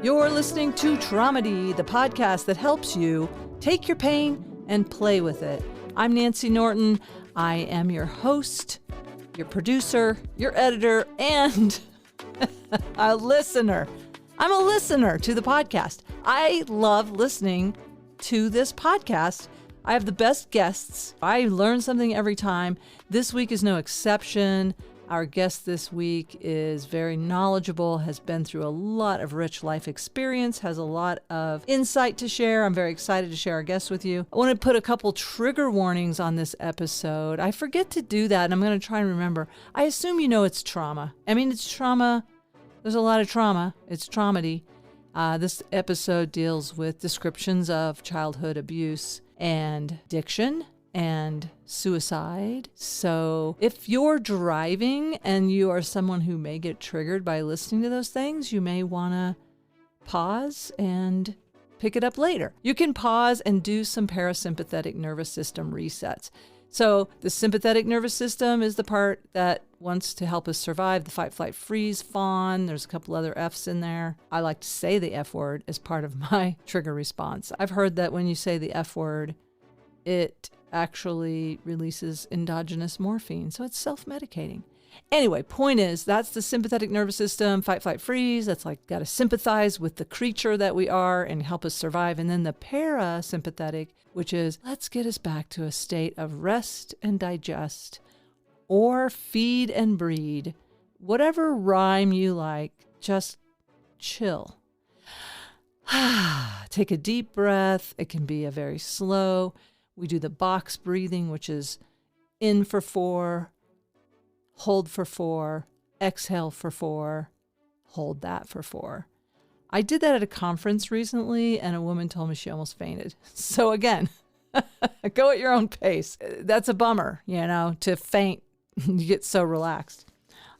You're listening to Traumedy, the podcast that helps you take your pain and play with it. I'm Nancy Norton. I am your host, your producer, your editor, and a listener. I'm a listener to the podcast. I love listening to this podcast. I have the best guests. I learn something every time. This week is no exception. Our guest this week is very knowledgeable, has been through a lot of rich life experience, has a lot of insight to share. I'm very excited to share our guest with you. I want to put a couple trigger warnings on this episode. I forget to do that, and I'm going to try and remember. I assume you know it's trauma. I mean, it's trauma. There's a lot of trauma. It's traumedy. This episode deals with descriptions of childhood abuse and addiction and suicide. So if you're driving and you are someone who may get triggered by listening to those things, you may want to pause and pick it up later. You can pause and do some parasympathetic nervous system resets. So the sympathetic nervous system is the part that wants to help us survive, the fight, flight, freeze, fawn. There's a couple other F's in there. I like to say the F word as part of my trigger response. I've heard that when you say the F word, it actually releases endogenous morphine. So it's self-medicating. Anyway, point is, that's the sympathetic nervous system, fight, flight, freeze. That's like got to sympathize with the creature that we are and help us survive. And then the parasympathetic, which is let's get us back to a state of rest and digest or feed and breed. Whatever rhyme you like, just chill. Take a deep breath. It can be a very slow. We do the box breathing, which is in for 4, hold for 4, exhale for 4, hold that for 4. I did that at a conference recently, and a woman told me she almost fainted. So again, go at your own pace. That's a bummer, to faint. You get so relaxed.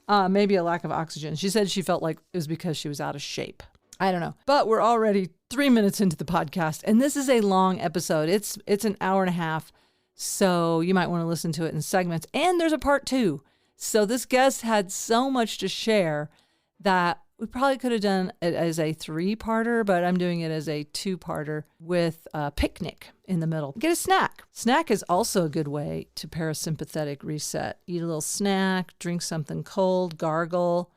Maybe a lack of oxygen. She said she felt like it was because she was out of shape. I don't know. But we're already 3 minutes into the podcast, and this is a long episode. It's an hour and a half, so you might want to listen to it in segments. And there's a part 2. So this guest had so much to share that we probably could have done it as a 3-parter, but I'm doing it as a 2-parter with a picnic in the middle. Get a snack. Snack is also a good way to parasympathetic reset. Eat a little snack, drink something cold, gargle.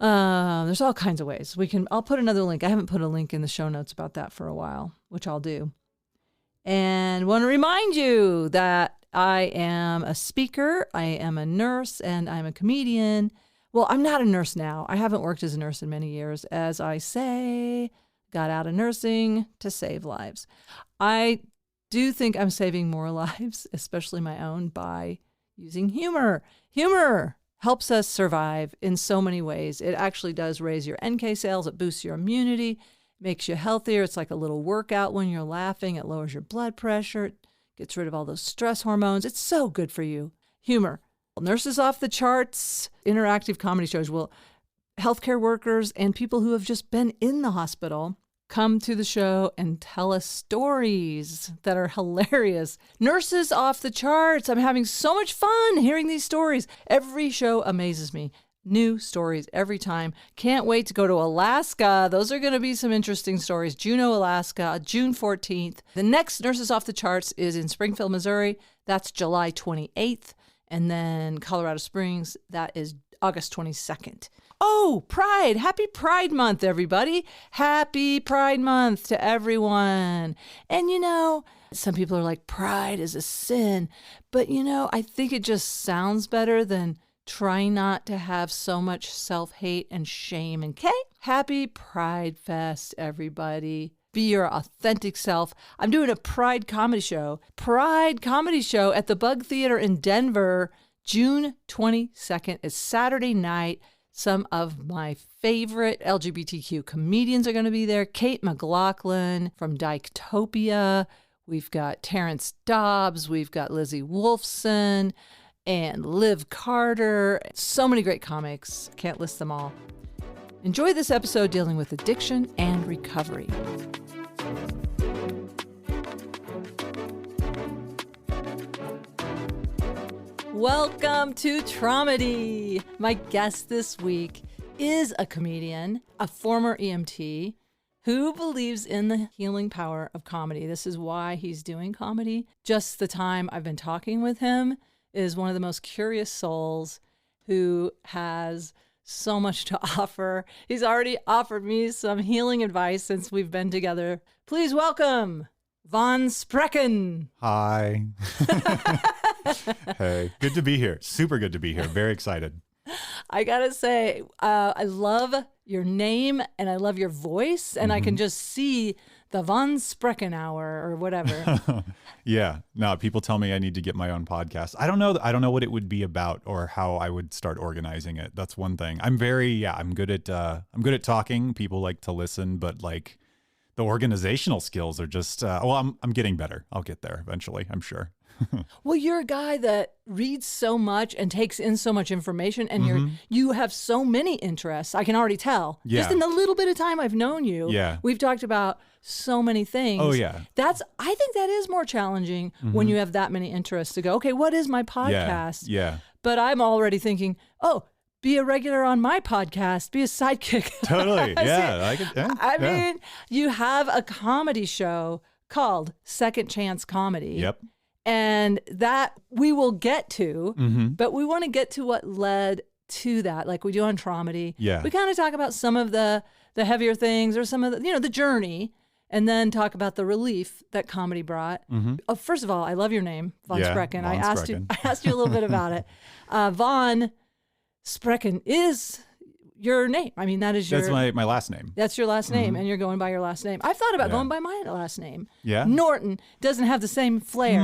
There's all kinds of ways. I'll put another link. I haven't put a link in the show notes about that for a while, which I'll do. And want to remind you that I am a speaker, I am a nurse, and I'm a comedian. Well, I'm not a nurse now. I haven't worked as a nurse in many years. As I say, got out of nursing to save lives. I do think I'm saving more lives, especially my own, by using humor. Humor helps us survive in so many ways. It actually does raise your NK cells. It boosts your immunity, makes you healthier. It's like a little workout when you're laughing. It lowers your blood pressure. It gets rid of all those stress hormones. It's so good for you. Humor. Nurses off the charts, interactive comedy shows. Well, healthcare workers and people who have just been in the hospital come to the show and tell us stories that are hilarious. Nurses off the charts. I'm having so much fun hearing these stories. Every show amazes me. New stories every time. Can't wait to go to Alaska. Those are going to be some interesting stories. Juneau, Alaska, June 14th. The next Nurses Off the Charts is in Springfield, Missouri. That's July 28th. And then Colorado Springs, that is August 22nd. Oh, Pride. Happy Pride Month, everybody. Happy Pride Month to everyone. And some people are like, pride is a sin. But I think it just sounds better than trying not to have so much self-hate and shame. And happy Pride Fest, everybody. Be your authentic self. I'm doing a Pride comedy show. Pride comedy show at the Bug Theater in Denver, June 22nd. It's Saturday night. Some of my favorite LGBTQ comedians are going to be there. Kate McLaughlin from Dyketopia. We've got Terrence Dobbs. We've got Lizzie Wolfson and Liv Carter. So many great comics. Can't list them all. Enjoy this episode dealing with addiction and recovery. Welcome to Traumedy. My guest this week is a comedian, a former EMT, who believes in the healing power of comedy. This is why he's doing comedy. Just the time I've been talking with him is one of the most curious souls who has so much to offer. He's already offered me some healing advice since we've been together. Please welcome Von Sprecken. Hi. Hey, good to be here. Super good to be here. Very excited. I gotta say, I love your name and I love your voice, and I can just see the Von Sprecken hour or whatever. Yeah. No, people tell me I need to get my own podcast. I don't know what it would be about or how I would start organizing it. That's one thing. I'm good at talking. People like to listen, but like the organizational skills are just, I'm getting better. I'll get there eventually, I'm sure. Well, you're a guy that reads so much and takes in so much information, and you have so many interests. I can already tell. Yeah. Just in the little bit of time I've known you, we've talked about so many things. Oh, yeah. I think that is more challenging when you have that many interests to go, okay, what is my podcast? Yeah. But I'm already thinking, be a regular on my podcast, be a sidekick. Totally. Yeah. I mean, you have a comedy show called Second Chance Comedy. Yep. And that we will get to, but we want to get to what led to that, like we do on Traumedy. Yeah. We kind of talk about some of the heavier things or some of the, the journey, and then talk about the relief that comedy brought. Oh, first of all, I love your name, Von Sprecken. I asked you a little bit about it. Von Sprecken is your name. I mean, that's my last name. That's your last name, and you're going by your last name. I've thought about going by my last name. Yeah. Norton doesn't have the same flair.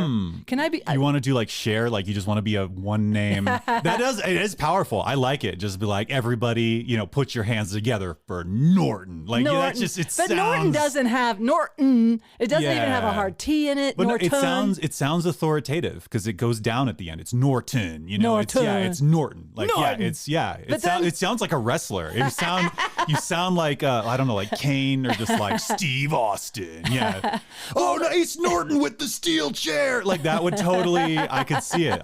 Can I be? You want to do like share, like you just want to be a one name. It is powerful. I like it. Just be like, everybody, put your hands together for Norton. Like Norton. That's just, it sounds. But Norton doesn't have Norton. It doesn't even have a hard T in it. But Norton. it sounds authoritative because it goes down at the end. It's Norton. Norton. It's Norton. Like Norton. It sounds like a wrestler. You sound like I don't know, like Kane or just like Steve Austin. Yeah. Oh no, it's Norton with the steel chair. Like that would totally. I could see it.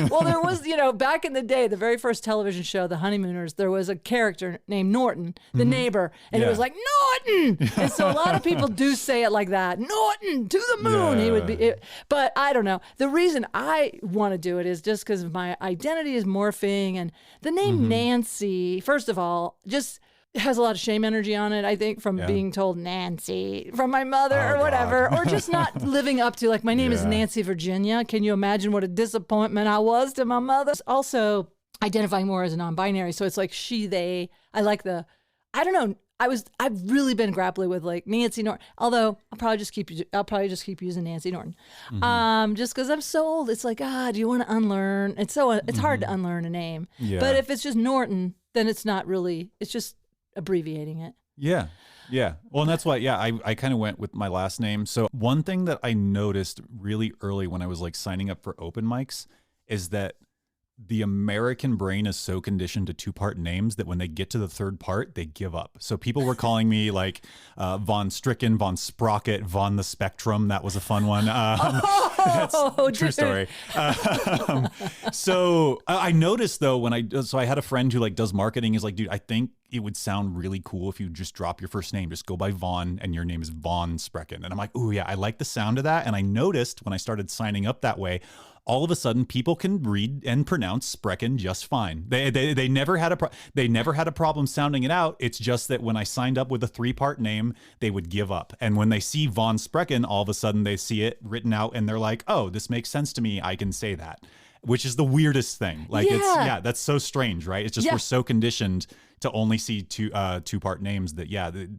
Well, there was, back in the day, the very first television show, The Honeymooners, there was a character named Norton, the neighbor, and it was like Norton. And so a lot of people do say it like that. Norton to the moon. Yeah. He would be. But I don't know. The reason I want to do it is just because my identity is morphing, and the name Nancy, first of all, just has a lot of shame energy on it, I think, from being told Nancy from my mother or whatever, or just not living up to, like, my name is Nancy Virginia. Can you imagine what a disappointment I was to my mother? Also, identifying more as a non-binary, so it's like she, they. I like I don't know. I've really been grappling with like Nancy Norton. Although I'll probably just keep using Nancy Norton, just because I'm so old. It's like, do you want to unlearn? It's hard to unlearn a name. Yeah. But if it's just Norton, then it's not really. It's just abbreviating it. Yeah. Yeah. Well, and that's why, I kind of went with my last name. So one thing that I noticed really early when I was like signing up for open mics is that the American brain is so conditioned to two-part names that when they get to the third part, they give up. So people were calling me like Von Stricken, Von Sprocket, Von the Spectrum. That was a fun one. That's a true story. So I noticed though, I had a friend who like does marketing, is like, dude, I think it would sound really cool if you just drop your first name, just go by Von and your name is Von Sprecken. And I'm like, oh yeah, I like the sound of that. And I noticed when I started signing up that way, all of a sudden people can read and pronounce Sprecken just fine. They never had a problem sounding it out. It's just that when I signed up with a 3-part name, they would give up. And when they see Von Sprecken, all of a sudden they see it written out and they're like, oh, this makes sense to me. I can say that. Which is the weirdest thing. Like that's so strange, right? It's just we're so conditioned to only see two-part names that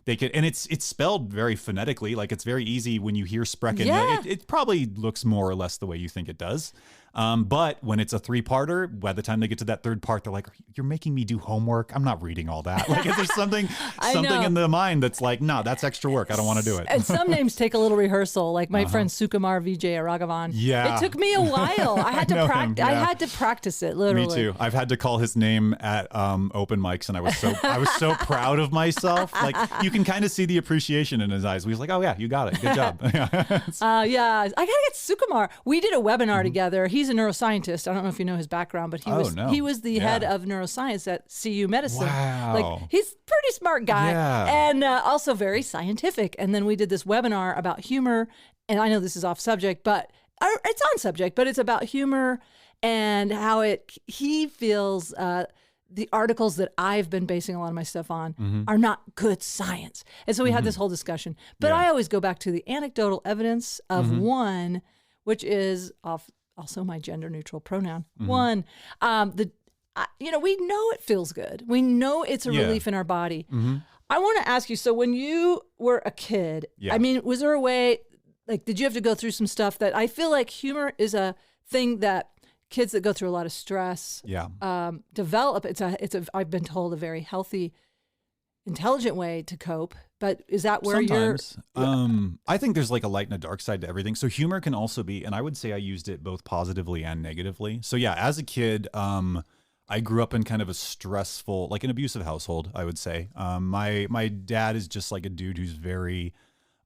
they could, and it's spelled very phonetically. Like it's very easy when you hear Sprecken. Yeah. It probably looks more or less the way you think it does. But when it's a 3-parter, by the time they get to that third part, they're like, you're making me do homework. I'm not reading all that. Like if there's something in the mind that's like, no, that's extra work. I don't want to do it. And some names take a little rehorsal, like my friend Sukumar Vijay Raghavan. Yeah. It took me a while. I had to practice. I had to practice it, literally. Me too. I've had to call his name at open mics, and I was so proud of myself. Like you can kind of see the appreciation in his eyes. He was like, oh yeah, you got it. Good job. I gotta get Sukumar. We did a webinar together. He's he's a neuroscientist. I don't know if you know his background, but he was the head of neuroscience at CU Medicine. Wow. Like, he's a pretty smart guy, and also very scientific. And then we did this webinar about humor, and I know this is off subject, but it's on subject, but it's about humor and how he feels the articles that I've been basing a lot of my stuff on are not good science. And so we had this whole discussion. But I always go back to the anecdotal evidence of one, which is also my gender neutral pronoun. One, we know it feels good. We know it's a relief in our body. I want to ask you, so when you were a kid, I mean, was there a way, like, did you have to go through some stuff that I feel like humor is a thing that kids that go through a lot of stress develop? I've been told, a very healthy, intelligent way to cope. But is that where sometimes I think there's like a light and a dark side to everything. So humor can also be, and I would say I used it both positively and negatively. So yeah, as a kid, I grew up in kind of a stressful, like an abusive household, I would say. My dad is just like a dude who's very,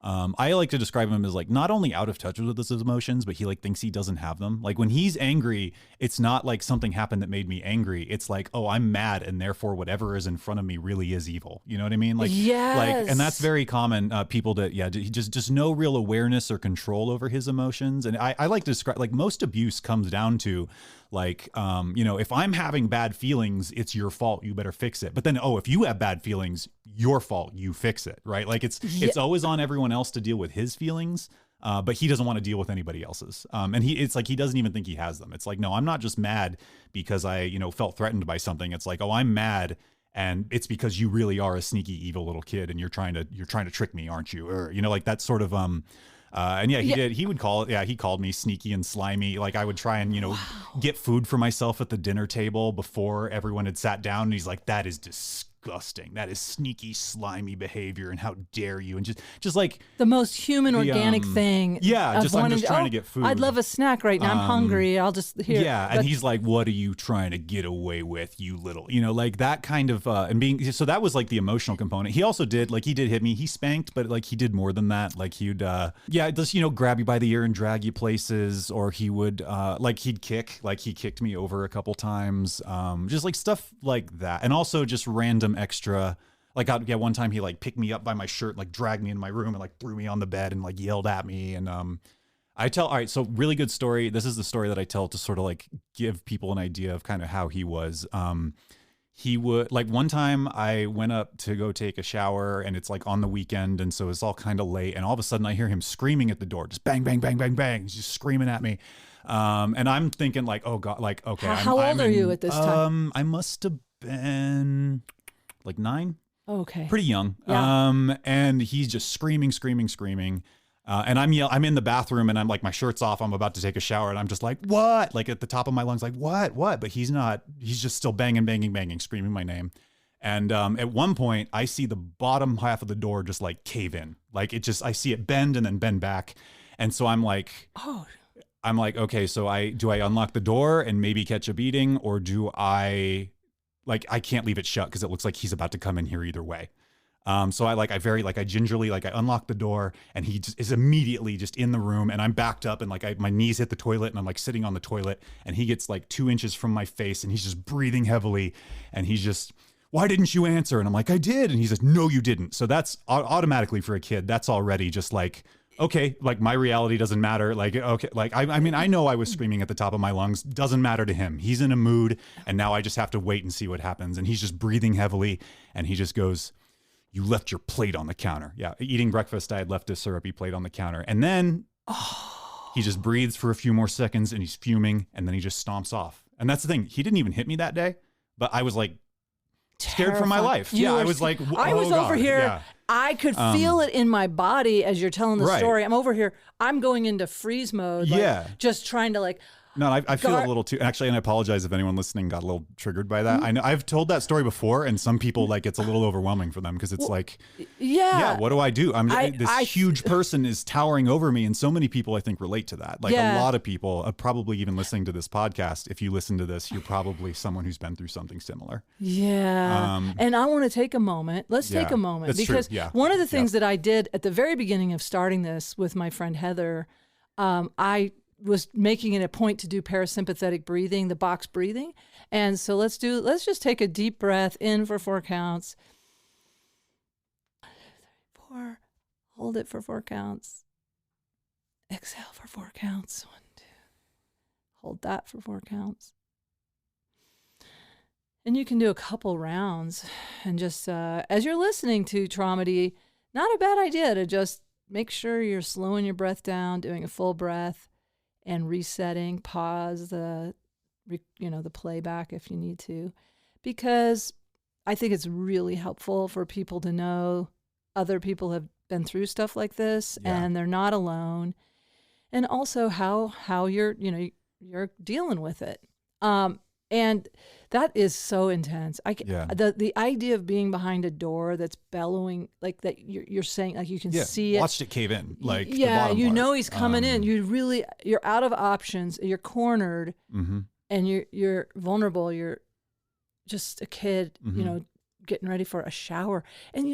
I like to describe him as like not only out of touch with his emotions, but he like thinks he doesn't have them. Like when he's angry, it's not like something happened that made me angry. It's like, oh, I'm mad, and therefore whatever is in front of me really is evil. You know what I mean? Like, and that's very common. People that, just no real awareness or control over his emotions. And I like to describe, like, most abuse comes down to like, if I'm having bad feelings, it's your fault. You better fix it. But then, if you have bad feelings, your fault. You fix it, right? Like it's always on everyone else to deal with his feelings, but he doesn't want to deal with anybody else's. And it's like he doesn't even think he has them. It's like, no, I'm not just mad because I felt threatened by something. It's like, oh, I'm mad, and it's because you really are a sneaky, evil little kid, and you're trying to trick me, aren't you? Or like that sort of he would call it, he called me sneaky and slimy. Like I would try and, get food for myself at the dinner table before everyone had sat down. And he's like, that is disgusting. That is sneaky, slimy behavior. And how dare you? And just like the most human, organic thing. Yeah. I'm just trying to get food. I'd love a snack right now. I'm hungry. I'll just here. Yeah. And he's like, what are you trying to get away with, you little, like that kind of, so that was like the emotional component. He also did hit me. He spanked, but like he did more than that. Like he'd, just, grab you by the ear and drag you places, or he would, he'd kick, like he kicked me over a couple times. Just like stuff like that. And also just random extra, like one time he like picked me up by my shirt, like dragged me in my room and like threw me on the bed and like yelled at me. And all right, so really good story. This is the story that I tell to sort of like give people an idea of kind of how he was. He would, like, one time I went up to go take a shower, and it's like on the weekend, and so it's all kind of late, and all of a sudden I hear him screaming at the door, just bang, bang, bang, bang, bang. He's just screaming at me. And I'm thinking like, oh God, like, okay. How old are you at this time? I must have been like 9. Oh, okay. Pretty young. Yeah. And he's just screaming. And I'm in the bathroom, and I'm like, my shirt's off. I'm about to take a shower, and I'm just like, what? Like at the top of my lungs, like, what? But he's not, he's just still banging, screaming my name. And at one point I see the bottom half of the door just like cave in. Like I see it bend and then bend back. And so I'm like, okay, so do I unlock the door and maybe catch a beating, or do I can't leave it shut because it looks like he's about to come in here either way. So I gingerly, I unlock the door, and he just is immediately just in the room, and I'm backed up, and my knees hit the toilet, and I'm like sitting on the toilet, and he gets like 2 inches from my face, and he's just breathing heavily, and he's just, why didn't you answer? And I'm like, I did. And he says, no, you didn't. So that's automatically, for a kid, that's already just like, okay, like my reality doesn't matter. Like, okay, like, I mean, I know I was screaming at the top of my lungs. Doesn't matter to him. He's in a mood, and now I just have to wait and see what happens. And he's just breathing heavily, and he just goes, you left your plate on the counter. Yeah, eating breakfast, I had left a syrupy plate on the counter. And then he just breathes for a few more seconds, and he's fuming, and then he just stomps off. And that's the thing. He didn't even hit me that day, but I was like, scared for my life. I was like, I was over here. Yeah. I could feel it in my body as you're telling the story. I'm over here. I'm going into freeze mode. Just trying to like. No, I feel a little too, actually, and I apologize if anyone listening got a little triggered by that. I know I've told that story before, and some people, like, it's a little overwhelming for them because it's like, what do I do? This huge person is towering over me, and so many people, I think, relate to that. Like, a lot of people, probably even listening to this podcast, if you listen to this, you're probably someone who's been through something similar. Yeah. And I want to take a moment. Let's take a moment. Because one of the things that I did at the very beginning of starting this with my friend Heather, I was making it a point to do parasympathetic breathing, the box breathing. And so let's just take a deep breath in for 4 counts. 4, hold it for 4 counts. Exhale for 4 counts. 1, 2. Hold that for 4 counts. And you can do a couple rounds, and just as you're listening to Traumedy, not a bad idea to just make sure you're slowing your breath down, doing a full breath, and resetting. Pause the playback if you need to, because I think it's really helpful for people to know other people have been through stuff like this, and they're not alone, and also how you're dealing with it. And that is so intense. The idea of being behind a door that's bellowing, like that you're saying, like you can see it. Watched it cave in, like the you bottom know part. he's coming in. You're out of options. You're cornered, and you're vulnerable. You're just a kid, getting ready for a shower, and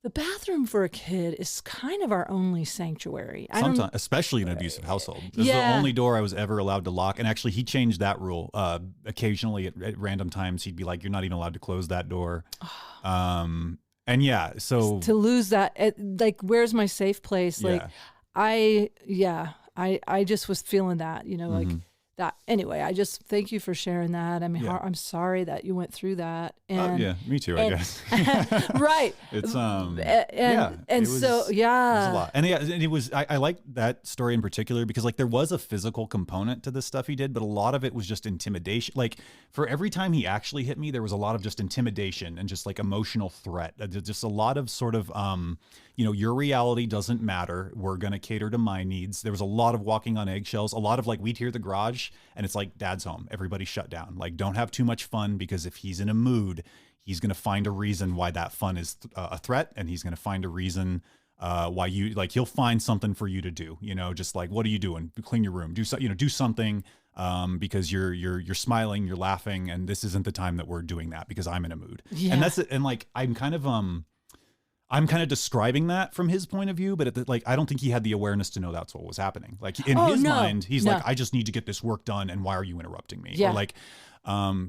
the bathroom for a kid is kind of our only sanctuary. Sometimes, especially in an abusive household. This is the only door I was ever allowed to lock. And actually, he changed that rule. Occasionally, at random times, he'd be like, "You're not even allowed to close that door." And so to lose that, like, where's my safe place? Like, I just was feeling that, like that. Anyway, I just thank you for sharing that. I mean, I'm sorry that you went through that. And me too, I guess. Right. It's it was a lot. And it was, I like that story in particular because like there was a physical component to the stuff he did, but a lot of it was just intimidation. Like for every time he actually hit me, there was a lot of just intimidation and just like emotional threat. Just a lot of sort of, your reality doesn't matter. We're going to cater to my needs. There was a lot of walking on eggshells, a lot of like, we'd hear the garage and it's like, Dad's home. Everybody shut down. Like, don't have too much fun because if he's in a mood, he's going to find a reason why that fun is a threat. And he's going to find a reason why you like, he'll find something for you to do, just like, what are you doing? Clean your room, do something because you're smiling, you're laughing. And this isn't the time that we're doing that because I'm in a mood. Yeah. And that's it. And like, I'm kind of describing that from his point of view, but I don't think he had the awareness to know that's what was happening. Like in his mind, he's like, I just need to get this work done. And why are you interrupting me? Yeah. Or like,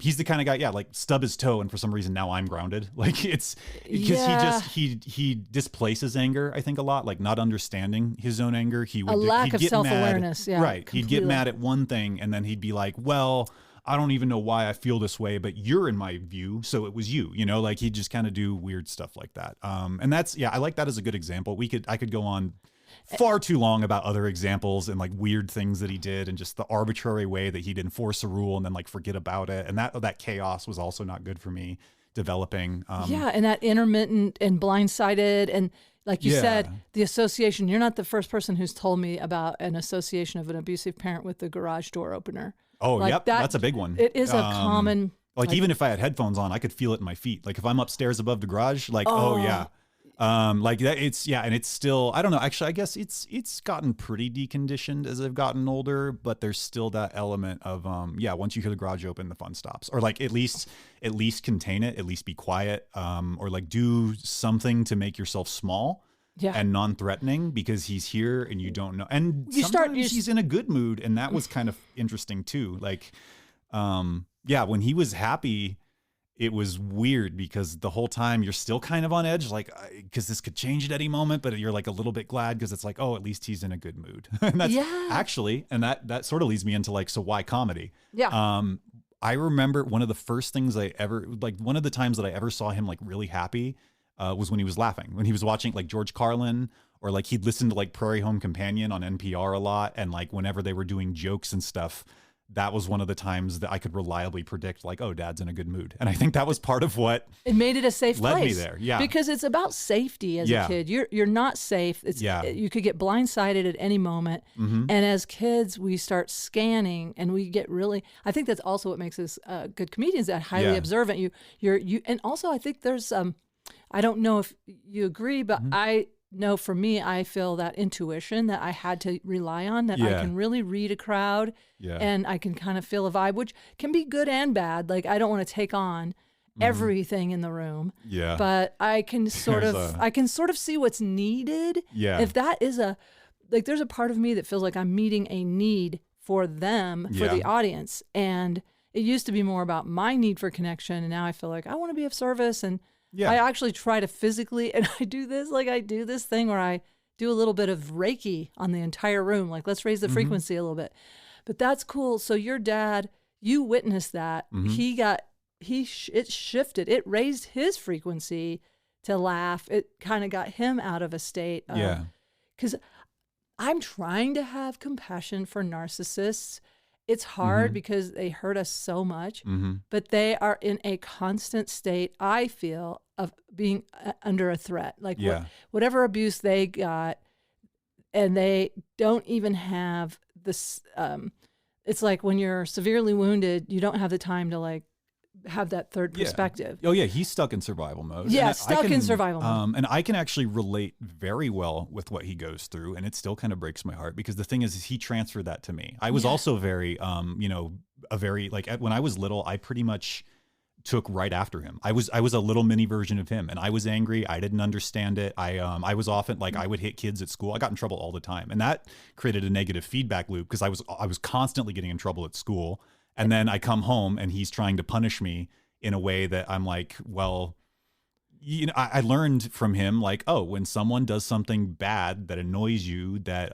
he's the kind of guy, like stub his toe. And for some reason now I'm grounded. Like it's because he displaces anger, I think a lot, like not understanding his own anger. He'd lack of self-awareness. Yeah. Right. Completely. He'd get mad at one thing and then he'd be like, well, I don't even know why I feel this way, but you're in my view. So it was you, like he'd just kind of do weird stuff like that. And that's, I like that as a good example. I could go on far too long about other examples and like weird things that he did and just the arbitrary way that he'd enforce a rule and then like forget about it. And that chaos was also not good for me developing. And that intermittent and blindsided and like you said, the association, you're not the first person who's told me about an association of an abusive parent with the garage door opener. Oh, like that's a big one. It is a common. Like even if I had headphones on, I could feel it in my feet. Like if I'm upstairs above the garage, like, oh yeah. Like that and it's still, I don't know, actually, I guess it's gotten pretty deconditioned as I've gotten older, but there's still that element of, once you hear the garage open, the fun stops, or like at least contain it, at least be quiet, or like do something to make yourself small. Yeah. And non-threatening because he's here and you don't know. And sometimes he's in a good mood. And that was kind of interesting too. Like, when he was happy, it was weird because the whole time you're still kind of on edge, like, because this could change at any moment, but you're like a little bit glad because it's like, oh, at least he's in a good mood. And that's actually, and that sort of leads me into like, so why comedy? Yeah. I remember one of the first things one of the times that I ever saw him like really happy was when he was laughing, when he was watching like George Carlin, or like he'd listen to like Prairie Home Companion on NPR a lot. And like whenever they were doing jokes and stuff, that was one of the times that I could reliably predict like, oh, Dad's in a good mood. And I think that was part of what it made it a safe led place. Me there. Yeah. Because it's about safety as a kid. You're not safe. You could get blindsided at any moment. Mm-hmm. And as kids, we start scanning and we get really, I think that's also what makes us good comedians, that highly observant. You, and also I think there's, I don't know if you agree, but I know for me, I feel that intuition that I had to rely on, that I can really read a crowd and I can kind of feel a vibe, which can be good and bad. Like I don't want to take on everything in the room, but I can sort of see what's needed. Yeah. If that is like there's a part of me that feels like I'm meeting a need for them, for the audience. And it used to be more about my need for connection. And now I feel like I want to be of service. And I actually try to physically, and I do this thing where I do a little bit of Reiki on the entire room. Like, let's raise the frequency a little bit. But that's cool. So your dad, you witnessed that. It shifted. It raised his frequency to laugh. It kind of got him out of a state of, because I'm trying to have compassion for narcissists. It's hard because they hurt us so much, but they are in a constant state, I feel, of being under a threat. Like whatever abuse they got, and they don't even have this, it's like when you're severely wounded, you don't have the time to like have that third perspective. Oh yeah, he's stuck in survival mode. Yeah, in survival mode. And I can actually relate very well with what he goes through, and it still kind of breaks my heart because the thing is he transferred that to me. I was also very, when I was little, I pretty much took right after him. I was a little mini version of him, and I was angry. I didn't understand it. I was often like I would hit kids at school. I got in trouble all the time, and that created a negative feedback loop because I was constantly getting in trouble at school. And then I come home and he's trying to punish me in a way that I'm like, well, you know, I learned from him, like, oh, when someone does something bad that annoys you, that,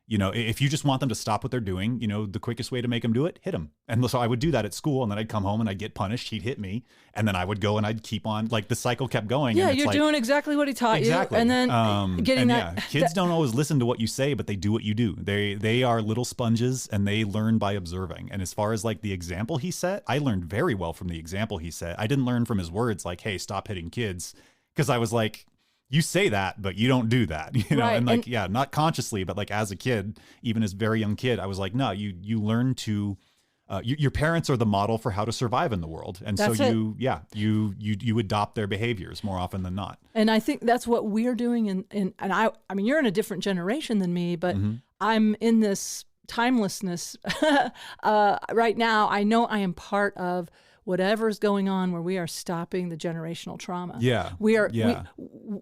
you know, if you just want them to stop what they're doing, you know, the quickest way to make them do it, hit them. And so I would do that at school, and then I'd come home and I'd get punished. He'd hit me, and then I would go and I'd keep on, like, the cycle kept going. Yeah, and you're doing exactly what he taught you. And then getting that. Kids don't always listen to what you say, but they do what you do. They are little sponges, and they learn by observing. And as far as like the example he set, I learned very well from the example he set. I didn't learn from his words like, hey, stop hitting kids. Because I was like, you say that, but you don't do that, you know? Right. And like, not consciously, but like as a kid, even as a very young kid, I was like, no, you learn to, your parents are the model for how to survive in the world. And that's so you adopt their behaviors more often than not. And I think that's what we're doing. And I mean, you're in a different generation than me, but I'm in this timelessness right now. I know I am part of whatever's going on where we are stopping the generational trauma. Yeah. We are,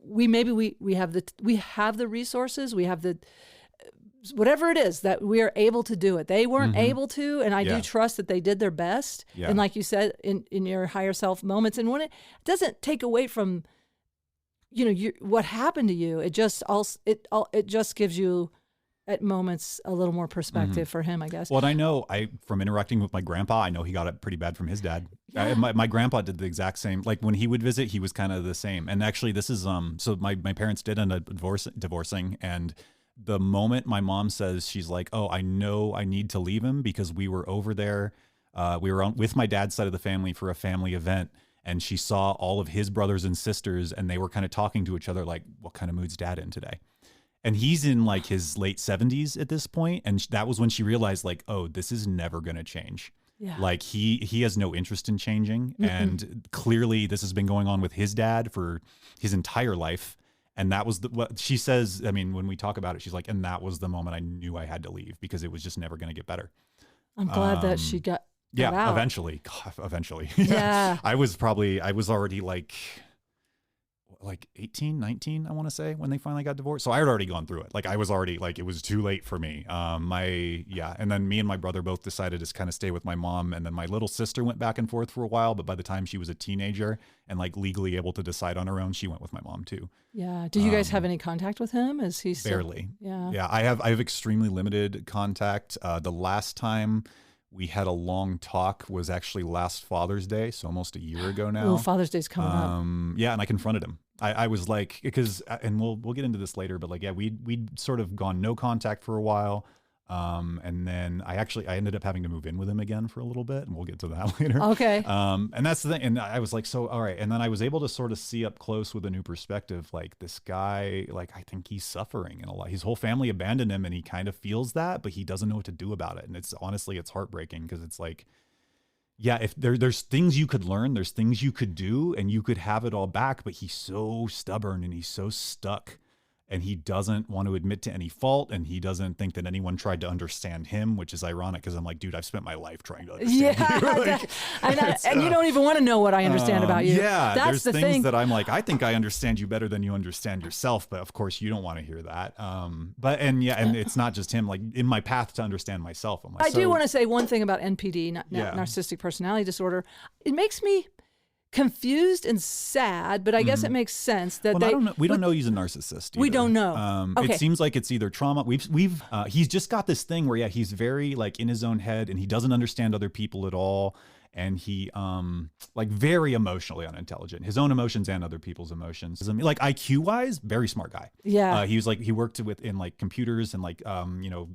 we have the resources, we have the, whatever it is that we are able to do it. They weren't able to, and I do trust that they did their best. Yeah. And like you said, in your higher self moments, and when it doesn't take away from, you know, what happened to you, it just gives you at moments a little more perspective for him, I guess. Well, and I know from interacting with my grandpa, I know he got it pretty bad from his dad. Yeah. My grandpa did the exact same. Like when he would visit, he was kind of the same. And actually this is, so my parents did end up divorcing. And the moment my mom says, she's like, oh, I know I need to leave him because we were over there. We were with my dad's side of the family for a family event. And she saw all of his brothers and sisters, and they were kind of talking to each other like, what kind of mood's dad in today? And he's in like his late 70s at this point. And that was when she realized like, oh, this is never going to change. Yeah. Like he has no interest in changing. And clearly this has been going on with his dad for his entire life. And that was what she says. I mean, when we talk about it, she's like, and that was the moment I knew I had to leave because it was just never going to get better. I'm glad that she got out. Eventually. God, eventually. Yeah. I was already like 18, 19, I want to say, when they finally got divorced. So I had already gone through it. Like I was already like, it was too late for me. And then me and my brother both decided to kind of stay with my mom. And then my little sister went back and forth for a while. But by the time she was a teenager and like legally able to decide on her own, she went with my mom too. Yeah. Do you guys have any contact with him? Is he still? Barely. Yeah. Yeah. I have extremely limited contact. The last time we had a long talk was actually last Father's Day. So almost a year ago now. Oh, Father's Day's coming up. Yeah. And I confronted him. I was like, because, and we'll get into this later, but like, yeah, we'd sort of gone no contact for a while. And then I ended up having to move in with him again for a little bit, and we'll get to that later. Okay. And that's the thing. And I was like, so, all right. And then I was able to sort of see up close with a new perspective, like this guy, like, I think he's suffering and a lot. His whole family abandoned him, and he kind of feels that, but he doesn't know what to do about it. And it's heartbreaking because it's like, yeah, if there's things you could learn, there's things you could do, and you could have it all back, but he's so stubborn and he's so stuck. and he doesn't want to admit to any fault, and he doesn't think that anyone tried to understand him, which is ironic because I'm like, dude, I've spent my life trying to understand you. Like, and you don't even want to know what I understand about you. Yeah, that's there's the things thing. that I'm like, I think I understand you better than you understand yourself, but of course you don't want to hear that. And it's not just him. Like in my path to understand myself, I'm like, I do want to say one thing about NPD, narcissistic personality disorder. It makes me confused and sad, but I guess it makes sense that we don't know he's a narcissist either. We don't know. It seems like it's either trauma. He's just got this thing where he's very like in his own head, and he doesn't understand other people at all, and he like very emotionally unintelligent, his own emotions and other people's emotions. I mean, like IQ wise, very smart guy. Yeah. He was like, he worked in like computers and like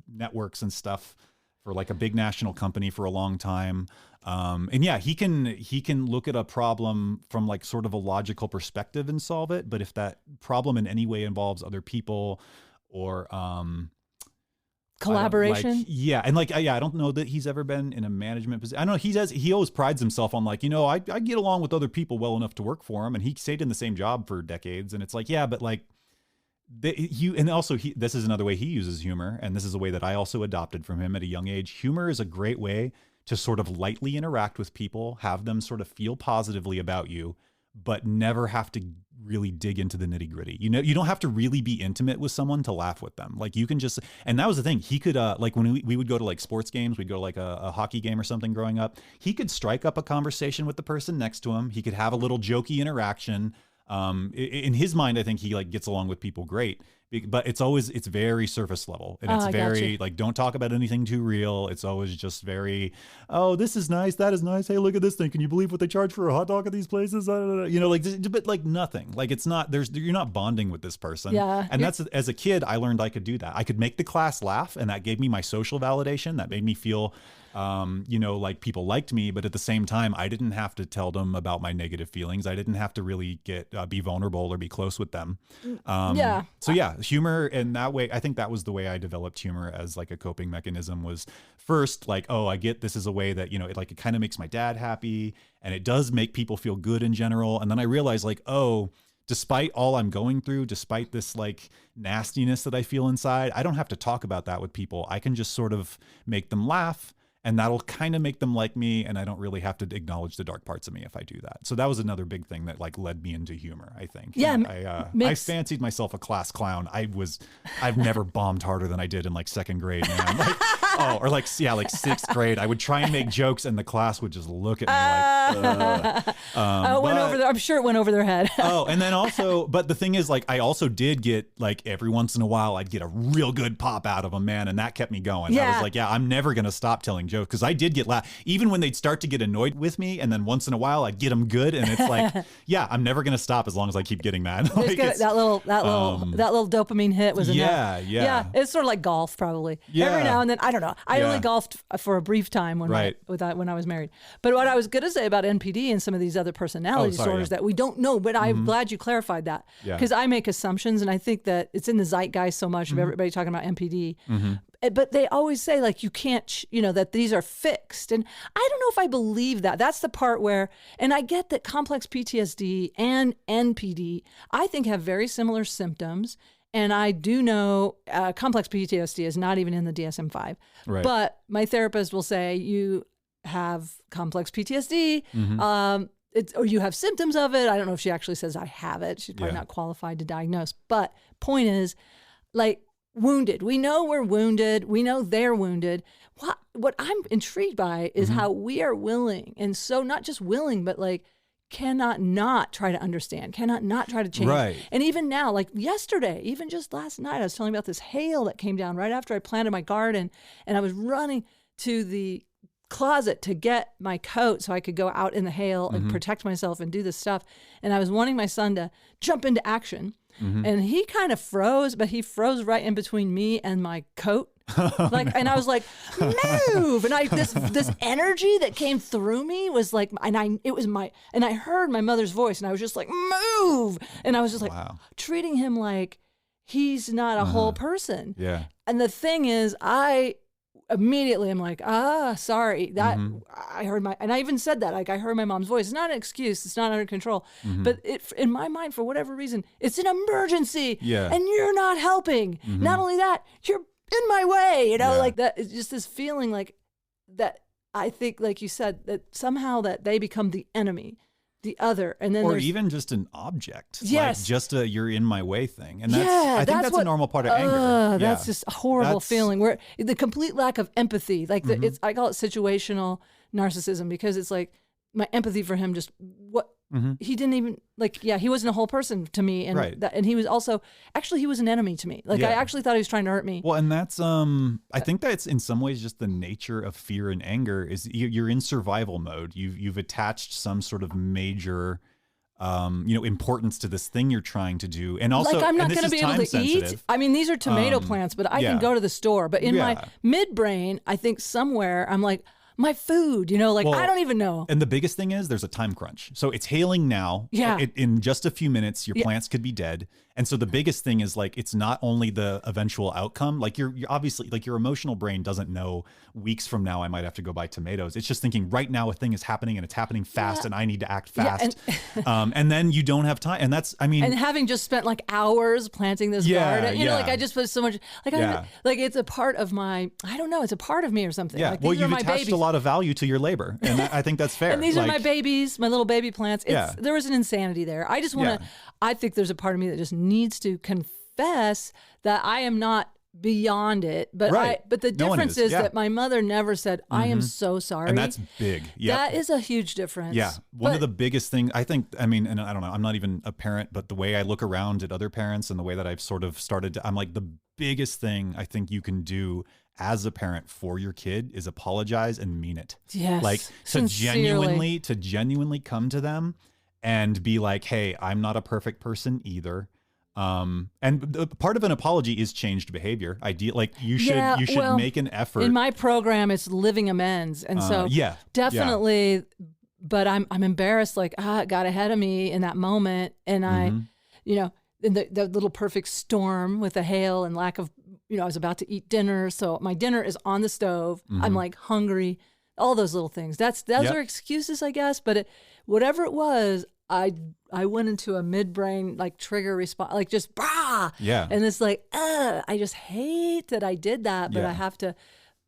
networks and stuff for like a big national company for a long time. And yeah, he can look at a problem from like sort of a logical perspective and solve it. But if that problem in any way involves other people or collaboration, I don't know that he's ever been in a management position. I don't know. He always prides himself on like, I get along with other people well enough to work for him, and he stayed in the same job for decades. And it's like, yeah, but like. This is another way he uses humor, and this is a way that I also adopted from him at a young age. Humor is a great way to sort of lightly interact with people, have them sort of feel positively about you, but never have to really dig into the nitty gritty. You don't have to really be intimate with someone to laugh with them. Like you can just, and that was the thing. He could, like when we would go to like sports games, we'd go to like a hockey game or something growing up. He could strike up a conversation with the person next to him. He could have a little jokey interaction. In his mind, I think he like gets along with people great, but it's very surface level, and it's very like, don't talk about anything too real. It's always just very, oh, this is nice. That is nice. Hey, look at this thing. Can you believe what they charge for a hot dog at these places? But like nothing, like it's not, you're not bonding with this person. Yeah. And that's, as a kid, I learned I could do that. I could make the class laugh, and that gave me my social validation. That made me feel, like people liked me, but at the same time, I didn't have to tell them about my negative feelings. I didn't have to really be vulnerable or be close with them. So yeah, humor in that way, I think that was the way I developed humor as like a coping mechanism. Was first like, oh, I get this is a way that, it kind of makes my dad happy, and it does make people feel good in general. And then I realized like, oh, despite all I'm going through, despite this like nastiness that I feel inside, I don't have to talk about that with people. I can just sort of make them laugh, and that'll kind of make them like me, and I don't really have to acknowledge the dark parts of me if I do that. So that was another big thing that like led me into humor, I think. Yeah, I fancied myself a class clown. I've never bombed harder than I did in like second grade, man. Like, like sixth grade. I would try and make jokes, and the class would just look at me like, I'm sure it went over their head. And then also, but the thing is, like, I also did get like every once in a while, I'd get a real good pop out of them, man, and that kept me going. Yeah. I was like, yeah, I'm never gonna stop telling jokes, because I did get even when they'd start to get annoyed with me, and then once in a while I'd get them good, and it's like, yeah, I'm never gonna stop as long as I keep getting mad. Like that little dopamine hit was enough. Yeah. It's sort of like golf, probably. Yeah. Every now and then, I don't know. I only golfed for a brief time when I was married. But what I was going to say about NPD and some of these other personality disorders that we don't know, but I'm glad you clarified that, because I make assumptions, and I think that it's in the zeitgeist so much of everybody talking about NPD. But they always say like, you can't, that these are fixed. And I don't know if I believe that. That's the part where, and I get that complex PTSD and NPD, I think, have very similar symptoms. And I do know complex PTSD is not even in the DSM-5. Right. But my therapist will say, you have complex PTSD, or you have symptoms of it. I don't know if she actually says I have it. She's probably not qualified to diagnose. But point is, like, wounded. We know we're wounded. We know they're wounded. What I'm intrigued by is how we are willing, and so not just willing, but like cannot not try to understand, cannot not try to change. Right. And even now, like yesterday, even just last night, I was telling you about this hail that came down right after I planted my garden, and I was running to the closet to get my coat so I could go out in the hail and protect myself and do this stuff. And I was wanting my son to jump into action. And he kind of froze, but he froze right in between me and my coat. And I was like, move. And this energy that came through me was like, and I heard my mother's voice, and I was just like, move. And I was just like treating him like he's not a whole person. Yeah. And the thing is, I immediately I'm like, sorry, that I heard and I even said that, like, I heard my mom's voice. It's not an excuse. It's not under control. But in my mind, for whatever reason, it's an emergency. Yeah. And you're not helping. Not only that, you're in my way, you know, like that. It's just this feeling like that. I think, like you said, that somehow that they become the enemy, the other, and then or even just an object. Yes. Like just a you're in my way thing. And I think that's a normal part of anger. That's just a horrible feeling, where the complete lack of empathy, like I call it situational narcissism, because it's like my empathy for him just he didn't even he wasn't a whole person to me, and and he was also he was an enemy to me. Like I actually thought he was trying to hurt me. Well, and that's I think that's in some ways just the nature of fear and anger is you're in survival mode. You've attached some sort of major importance to this thing you're trying to do, and also like I'm not going to be able to eat. I mean, these are tomato plants, but I can go to the store. But in my midbrain, I think somewhere I'm like, my food, I don't even know. And the biggest thing is there's a time crunch. So it's hailing now. Yeah. In just a few minutes, your plants could be dead. And so the biggest thing is like, it's not only the eventual outcome. Like you're obviously, like your emotional brain doesn't know weeks from now I might have to go buy tomatoes. It's just thinking right now a thing is happening and it's happening fast and I need to act fast. And then you don't have time. And that's, I mean. And having just spent like hours planting this garden, like I just put so much, like it's a part of my, I don't know, it's a part of me or something. Yeah. Like, well, you've attached a lot of value to your labor. And I think that's fair. And these are my babies, my little baby plants. There was an insanity there. I just want to, I think there's a part of me that just needs to confess that I am not beyond it, but but the difference is that my mother never said, I am so sorry. And that's big. Yeah. That is a huge difference. Yeah. One of the biggest things, I think, I mean, and I don't know, I'm not even a parent, but the way I look around at other parents and the way that I've sort of started to, I'm like, the biggest thing I think you can do as a parent for your kid is apologize and mean it. Yes. Like to genuinely come to them and be like, hey, I'm not a perfect person either. And part of an apology is changed behavior. You should make an effort. In my program, it's living amends. And so definitely, but I'm embarrassed. Like, it got ahead of me in that moment. And I, in the little perfect storm with the hail and lack of, I was about to eat dinner. So my dinner is on the stove. I'm like hungry, all those little things. those are excuses, I guess. But whatever it was, I went into a midbrain like trigger response, like just bah. Yeah. And it's like, I just hate that I did that, but I have to.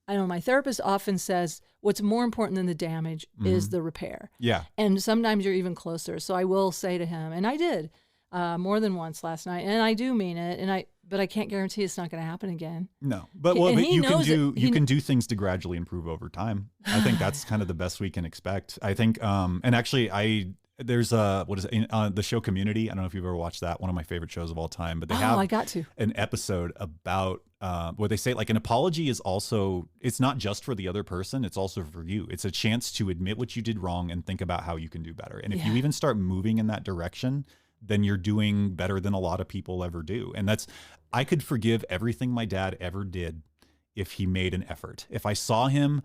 I know my therapist often says what's more important than the damage is the repair. Yeah. And sometimes you're even closer. So I will say to him, and I did more than once last night, and I do mean it, but I can't guarantee it's not going to happen again. No, but you can do things to gradually improve over time. I think that's kind of the best we can expect. I think, and actually there's the show Community. I don't know if you've ever watched that. One of my favorite shows of all time, but they have an episode about where they say like an apology is also, it's not just for the other person. It's also for you. It's a chance to admit what you did wrong and think about how you can do better. And if you even start moving in that direction, then you're doing better than a lot of people ever do. And I could forgive everything my dad ever did if he made an effort. If I saw him,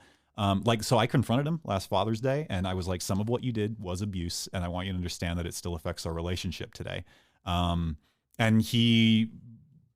so I confronted him last Father's Day and I was like, some of what you did was abuse. And I want you to understand that it still affects our relationship today. And he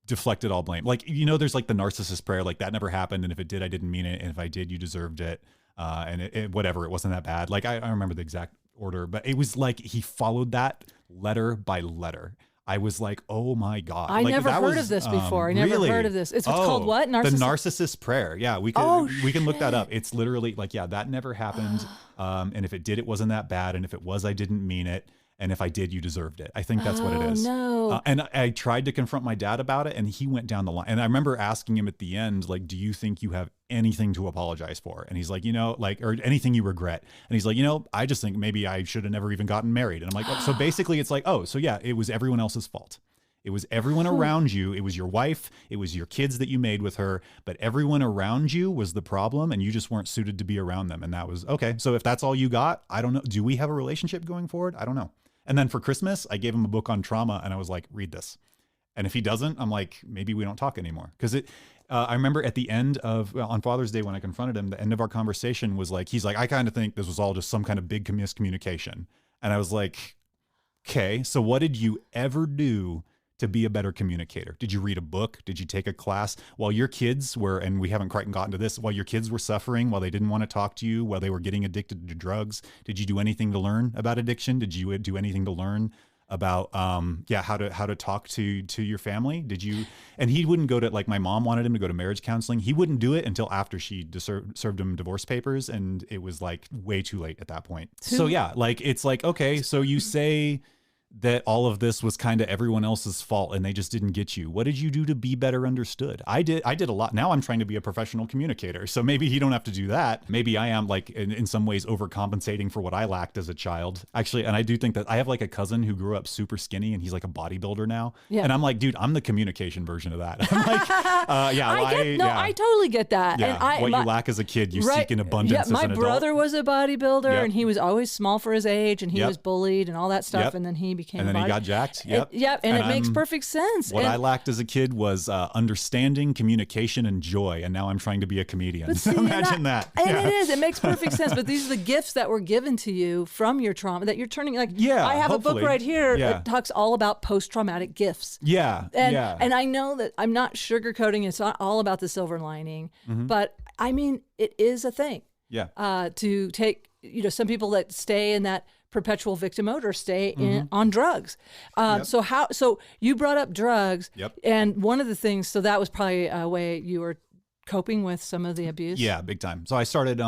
deflected all blame. Like, there's like the narcissist prayer, like that never happened. And if it did, I didn't mean it. And if I did, you deserved it. And whatever, it wasn't that bad. Like I remember the exact order, but it was like he followed that letter by letter. I was like, oh my God. I never heard of this before. I never heard of this. It's called what? The narcissist prayer. Yeah, we can look that up. It's literally like, that never happened. And if it did, it wasn't that bad. And if it was, I didn't mean it. And if I did, you deserved it. I think that's what it is. No. And I tried to confront my dad about it and he went down the line. And I remember asking him at the end, like, do you think you have anything to apologize for? And he's like, or anything you regret. And he's like, I just think maybe I should have never even gotten married. And I'm like, so basically it's like, it was everyone else's fault. It was everyone around you. It was your wife. It was your kids that you made with her, but everyone around you was the problem and you just weren't suited to be around them. And that was okay. So if that's all you got, I don't know. Do we have a relationship going forward? I don't know. And then for Christmas, I gave him a book on trauma and I was like, read this. And if he doesn't, I'm like, maybe we don't talk anymore. Because I remember at the end on Father's Day when I confronted him, the end of our conversation was like, he's like, I kind of think this was all just some kind of big miscommunication. And I was like, okay, so what did you ever do to be a better communicator? Did you read a book? Did you take a class while your kids were, and we haven't quite gotten to this, while your kids were suffering, while they didn't want to talk to you, while they were getting addicted to drugs? Did you do anything to learn about addiction? Did you do anything to learn about how to talk to your family? Did you? And he wouldn't go to, like, my mom wanted him to go to marriage counseling. He wouldn't do it until after she served him divorce papers, and it was like way too late at that point. So yeah, like, it's like, okay, so you say that all of this was kind of everyone else's fault and they just didn't get you. What did you do to be better understood? I did a lot. Now I'm trying to be a professional communicator. So maybe you don't have to do that. Maybe I am, like, in some ways overcompensating for what I lacked as a child. Actually, and I do think that I have, like, a cousin who grew up super skinny and he's like a bodybuilder now. Yeah. And I'm like, dude, I'm the communication version of that. I'm like, I totally get that. Yeah. And you lack as a kid, you seek in abundance as an adult. My brother was a bodybuilder and he was always small for his age and he was bullied and all that stuff. And then he became he got jacked. And it makes perfect sense. What I lacked as a kid was understanding, communication, and joy. And now I'm trying to be a comedian. But see, imagine that. And it is. It makes perfect sense. But these are the gifts that were given to you from your trauma that you're turning. Like, I have a book right here that talks all about post-traumatic gifts. And I know that I'm not sugarcoating. It's not all about the silver lining. But I mean, it is a thing. To take, some people that stay in that perpetual victim mode or stay on drugs. So you brought up drugs, and one of the things, so that was probably a way you were coping with some of the abuse. Yeah, big time. So I started,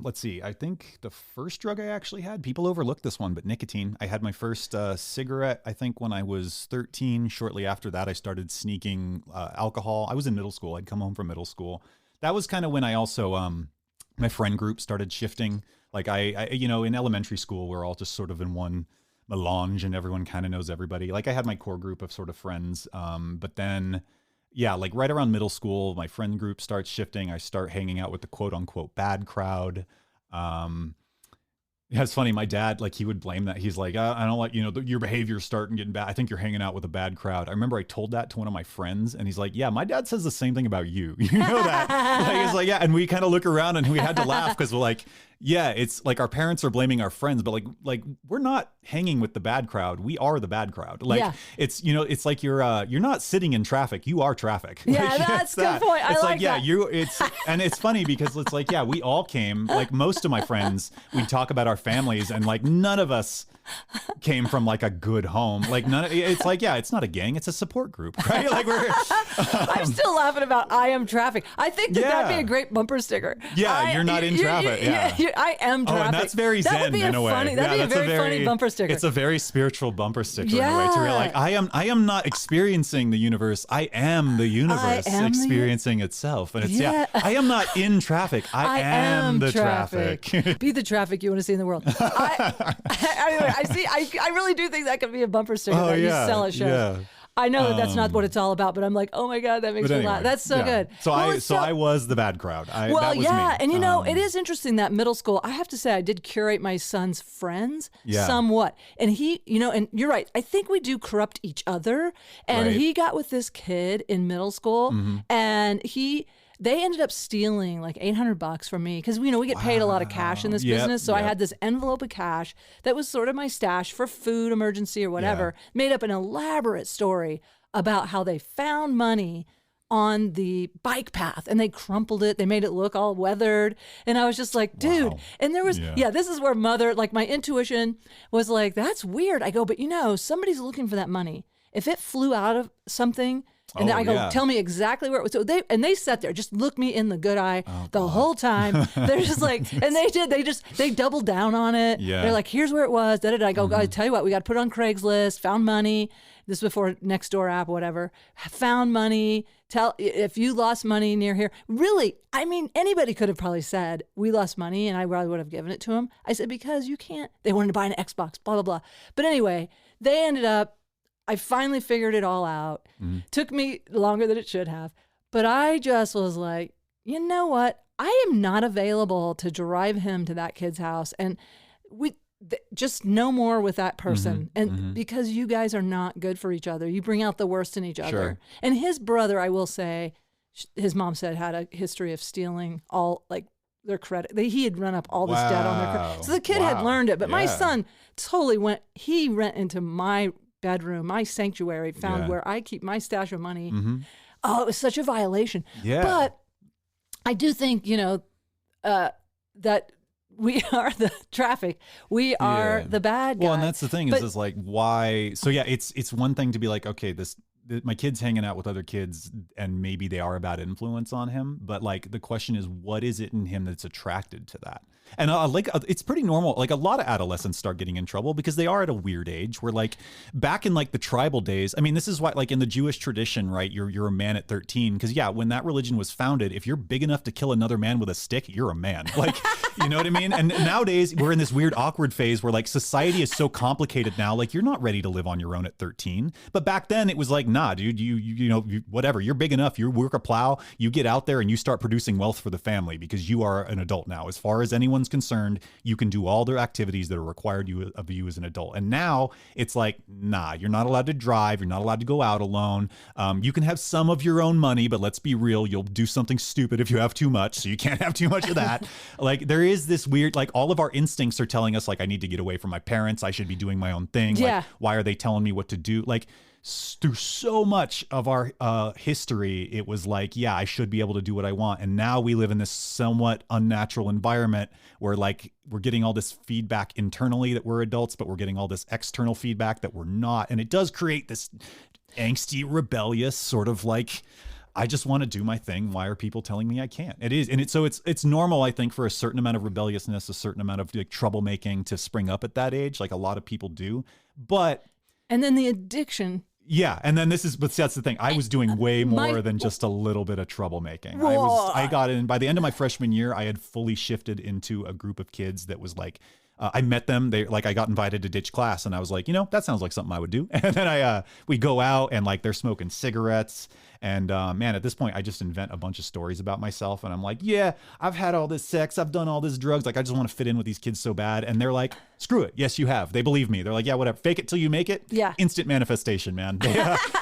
let's see, I think the first drug I actually had, people overlook this one, but nicotine. I had my first cigarette, I think, when I was 13. Shortly after that, I started sneaking alcohol. I was in middle school. I'd come home from middle school. That was kind of when I also, my friend group started shifting. Like I, in elementary school, we're all just sort of in one melange and everyone kind of knows everybody. Like I had my core group of sort of friends. But then, like right around middle school, my friend group starts shifting. I start hanging out with the quote unquote bad crowd. It's funny. My dad, like, he would blame that. He's like, I don't like, your behavior's starting getting bad. I think you're hanging out with a bad crowd. I remember I told that to one of my friends and he's like, yeah, my dad says the same thing about you. You know that? Like, it's like, yeah. And we kind of look around and we had to laugh because we're like, yeah, it's like our parents are blaming our friends, but like we're not hanging with the bad crowd. We are the bad crowd. Like it's, it's like you're not sitting in traffic. You are traffic. Yeah, like, that's a good point. It's like that. And it's funny because it's like, yeah, we all came, like most of my friends, we talk about our families and like none of us came from like a good home. Like it's like, yeah, it's not a gang. It's a support group, right? Like I'm still laughing about I am traffic. I think that'd be a great bumper sticker. Yeah, you're not in traffic. I am traffic. And that's very zen in a way. That'd be a very funny bumper sticker. It's a very spiritual bumper sticker in a way. To be like, I am not experiencing the universe. I am the universe experiencing itself. And it's I am not in traffic. I am the traffic. Be the traffic you want to see in the world. I really do think that could be a bumper sticker that you sell at shows. Yeah. I know that's not what it's all about, but I'm like, oh my God, that makes me laugh. That's so good. So I was the bad crowd. That was me. And it is interesting that middle school, I have to say, I did curate my son's friends somewhat. And he, and you're right, I think we do corrupt each other. And he got with this kid in middle school and they ended up stealing like $800 from me because, we get paid a lot of cash in this business. So I had this envelope of cash that was sort of my stash for food emergency or whatever, made up an elaborate story about how they found money on the bike path and they crumpled it. They made it look all weathered. And I was just like, dude. And there was, this is where my intuition was like, that's weird. I go, but somebody's looking for that money. If it flew out of something, and then I go, tell me exactly where it was. So they sat there, just looked me in the good eye the whole time. They're just like, and they doubled down on it. Yeah. They're like, here's where it was. I go, I tell you what, we got to put it on Craigslist, found money. This is before Nextdoor app, whatever. Found money. Tell if you lost money near here. Really, I mean, anybody could have probably said, we lost money, and I probably would have given it to them. I said, because you can't. They wanted to buy an Xbox, blah, blah, blah. But anyway, they ended up, I finally figured it all out. Took me longer than it should have. But I just was like, you know what? I am not available to drive him to that kid's house. And just no more with that person. And because you guys are not good for each other. You bring out the worst in each other. And his brother, I will say, his mom said, had a history of stealing all, like, their credit. He had run up all this debt on their credit. So the kid had learned it. But my son totally went into my bedroom, my sanctuary, found Yeah. where I keep my stash of money. Mm-hmm. Oh, it was such a violation. Yeah. But I do think, that we are the traffic. We are the bad guy. Well, and that's the thing is like, why? So yeah, it's one thing to be like, okay, my kid's hanging out with other kids and maybe they are a bad influence on him. But like, the question is, what is it in him that's attracted to that? And it's pretty normal. Like, a lot of adolescents start getting in trouble because they are at a weird age where, like, back in like the tribal days, I mean, this is why, like, in the Jewish tradition, right, you're a man at 13. Because yeah, when that religion was founded, if you're big enough to kill another man with a stick, you're a man. Like, you know what I mean? And nowadays we're in this weird awkward phase where, like, society is so complicated now. Like, you're not ready to live on your own at 13. But back then it was like, nah, dude, you whatever, you're big enough, you work a plow, you get out there and you start producing wealth for the family because you are an adult now. As far as anyone's concerned, you can do all their activities that are required of you as an adult. And now it's like, nah, you're not allowed to drive, you're not allowed to go out alone. You can have some of your own money, but let's be real, you'll do something stupid if you have too much, so you can't have too much of that. Like, there is this weird, like, all of our instincts are telling us, like, I need to get away from my parents, I should be doing my own thing. Yeah. Like, why are they telling me what to do? Like, through so much of our history, it was like, yeah, I should be able to do what I want. And now we live in this somewhat unnatural environment where, like, we're getting all this feedback internally that we're adults, but we're getting all this external feedback that we're not. And it does create this angsty, rebellious sort of like, I just want to do my thing. Why are people telling me I can't? It is. And it's normal, I think, for a certain amount of rebelliousness, a certain amount of like troublemaking to spring up at that age. Like, a lot of people do, and then the addiction. Yeah, and then but that's the thing. I was doing way more than just a little bit of troublemaking. I got in by the end of my freshman year. I had fully shifted into a group of kids that was like, I met them. I got invited to ditch class, and I was like, that sounds like something I would do. And then we go out and like they're smoking cigarettes. And man, at this point, I just invent a bunch of stories about myself. And I'm like, yeah, I've had all this sex. I've done all this drugs. Like, I just want to fit in with these kids so bad. And they're like, screw it. Yes, you have. They believe me. They're like, yeah, whatever. Fake it till you make it. Yeah. Instant manifestation, man.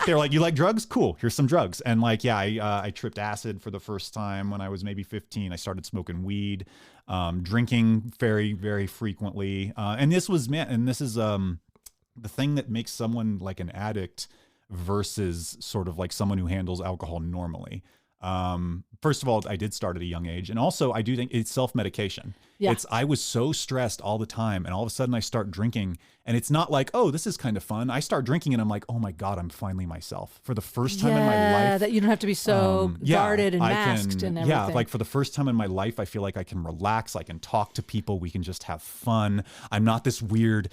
They're like, you like drugs? Cool. Here's some drugs. And like, yeah, I tripped acid for the first time when I was maybe 15. I started smoking weed, drinking very, very frequently. And this is the thing that makes someone like an addict versus sort of like someone who handles alcohol normally. First of all, I did start at a young age. And also I do think it's self-medication. Yeah. I was so stressed all the time. And all of a sudden I start drinking and it's not like, oh, this is kind of fun. I start drinking and I'm like, oh my God, I'm finally myself for the first time in my life. Yeah, that you don't have to be so guarded and masked and everything. Yeah, like for the first time in my life, I feel like I can relax. I can talk to people. We can just have fun. I'm not this weird,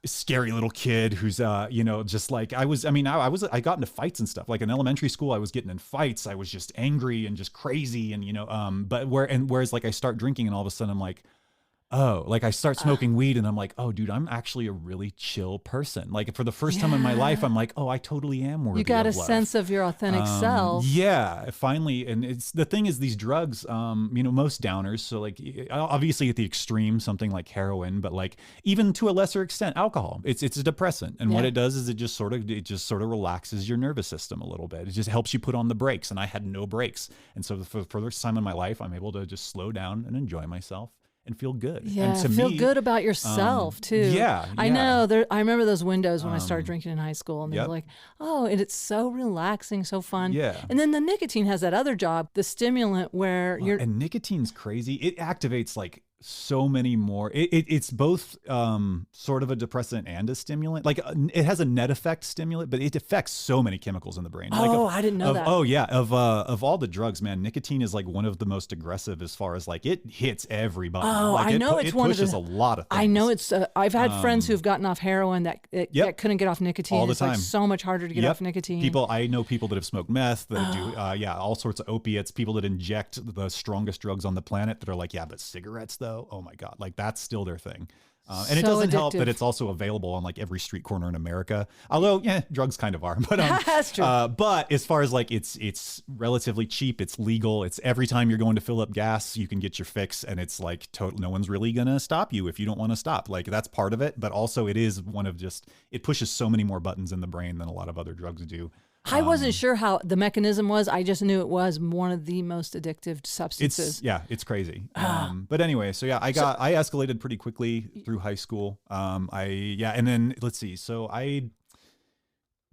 scary little kid who's, just like I got into fights and stuff. Like in elementary school, I was getting in fights. I was just angry and just crazy. And, whereas like I start drinking and all of a sudden I'm like, oh, like I start smoking weed and I'm like, oh, dude, I'm actually a really chill person. Like for the first time in my life, I'm like, oh, I totally am worthy. You got a love. sense of your authentic self. Yeah, finally. And the thing is these drugs, most downers. So like obviously at the extreme, something like heroin, but like even to a lesser extent, alcohol, it's a depressant. And what it does is it just sort of relaxes your nervous system a little bit. It just helps you put on the brakes. And I had no brakes. And so for the first time in my life, I'm able to just slow down and enjoy myself and feel good. Yeah, and to feel me, good about yourself too. Yeah. I know. I remember those windows when I started drinking in high school, and they were like, oh, and it's so relaxing, so fun. Yeah. And then the nicotine has that other job, the stimulant where and nicotine's crazy. It activates like so many more. It's both sort of a depressant and a stimulant. Like it has a net effect stimulant, but it affects so many chemicals in the brain. I didn't know that. Oh yeah, of all the drugs, man, nicotine is like one of the most aggressive as far as like it hits every button. Oh, like, I know it one pushes of the, a lot of things. I know it's. I've had friends who've gotten off heroin that couldn't get off nicotine. All the it's time. Like so much harder to get off nicotine. I know people that have smoked meth, that do all sorts of opiates. People that inject the strongest drugs on the planet that are like, yeah, but cigarettes though, oh my God, like that's still their thing. And it doesn't help that it's also available on like every street corner in America. Although, drugs kind of are, but that's true. But as far as like it's relatively cheap, it's legal. It's every time you're going to fill up gas, you can get your fix, and it's like no one's really gonna stop you if you don't want to stop. Like that's part of it, but also it is one of it pushes so many more buttons in the brain than a lot of other drugs do. I wasn't sure how the mechanism was. I just knew it was one of the most addictive substances. It's crazy. But anyway, so yeah, I escalated pretty quickly through high school. And then let's see. So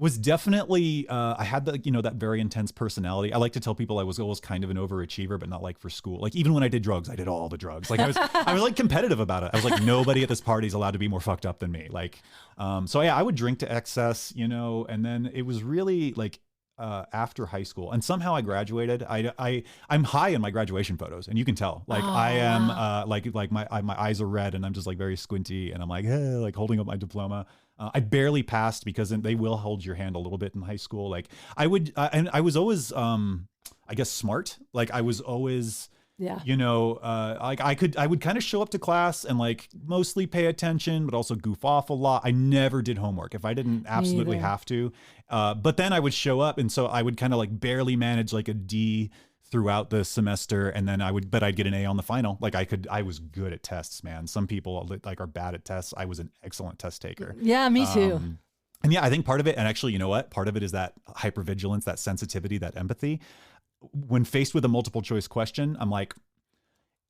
was definitely, I had that very intense personality. I like to tell people I was always kind of an overachiever, but not like for school. Like even when I did drugs, I did all the drugs. Like I was like competitive about it. I was like, nobody at this party is allowed to be more fucked up than me. Like, so yeah, I would drink to excess, and then it was really like, after high school, and somehow I graduated. I'm high in my graduation photos, and you can tell. Like I am, like my eyes are red, and I'm just like very squinty, and I'm like, like holding up my diploma. I barely passed because they will hold your hand a little bit in high school. Like I was always, I guess, smart. Like I was always, like I would kind of show up to class and like mostly pay attention, but also goof off a lot. I never did homework if I didn't absolutely have to. But then I would show up, and so I would kind of like barely manage like a D throughout the semester, and then I'd get an A on the final. Like I was good at tests, man. Some people like are bad at tests. I was an excellent test taker. Yeah, me too. And yeah, I think part of it, and actually, you know what? Part of it is that hypervigilance, that sensitivity, that empathy. When faced with a multiple choice question, I'm like,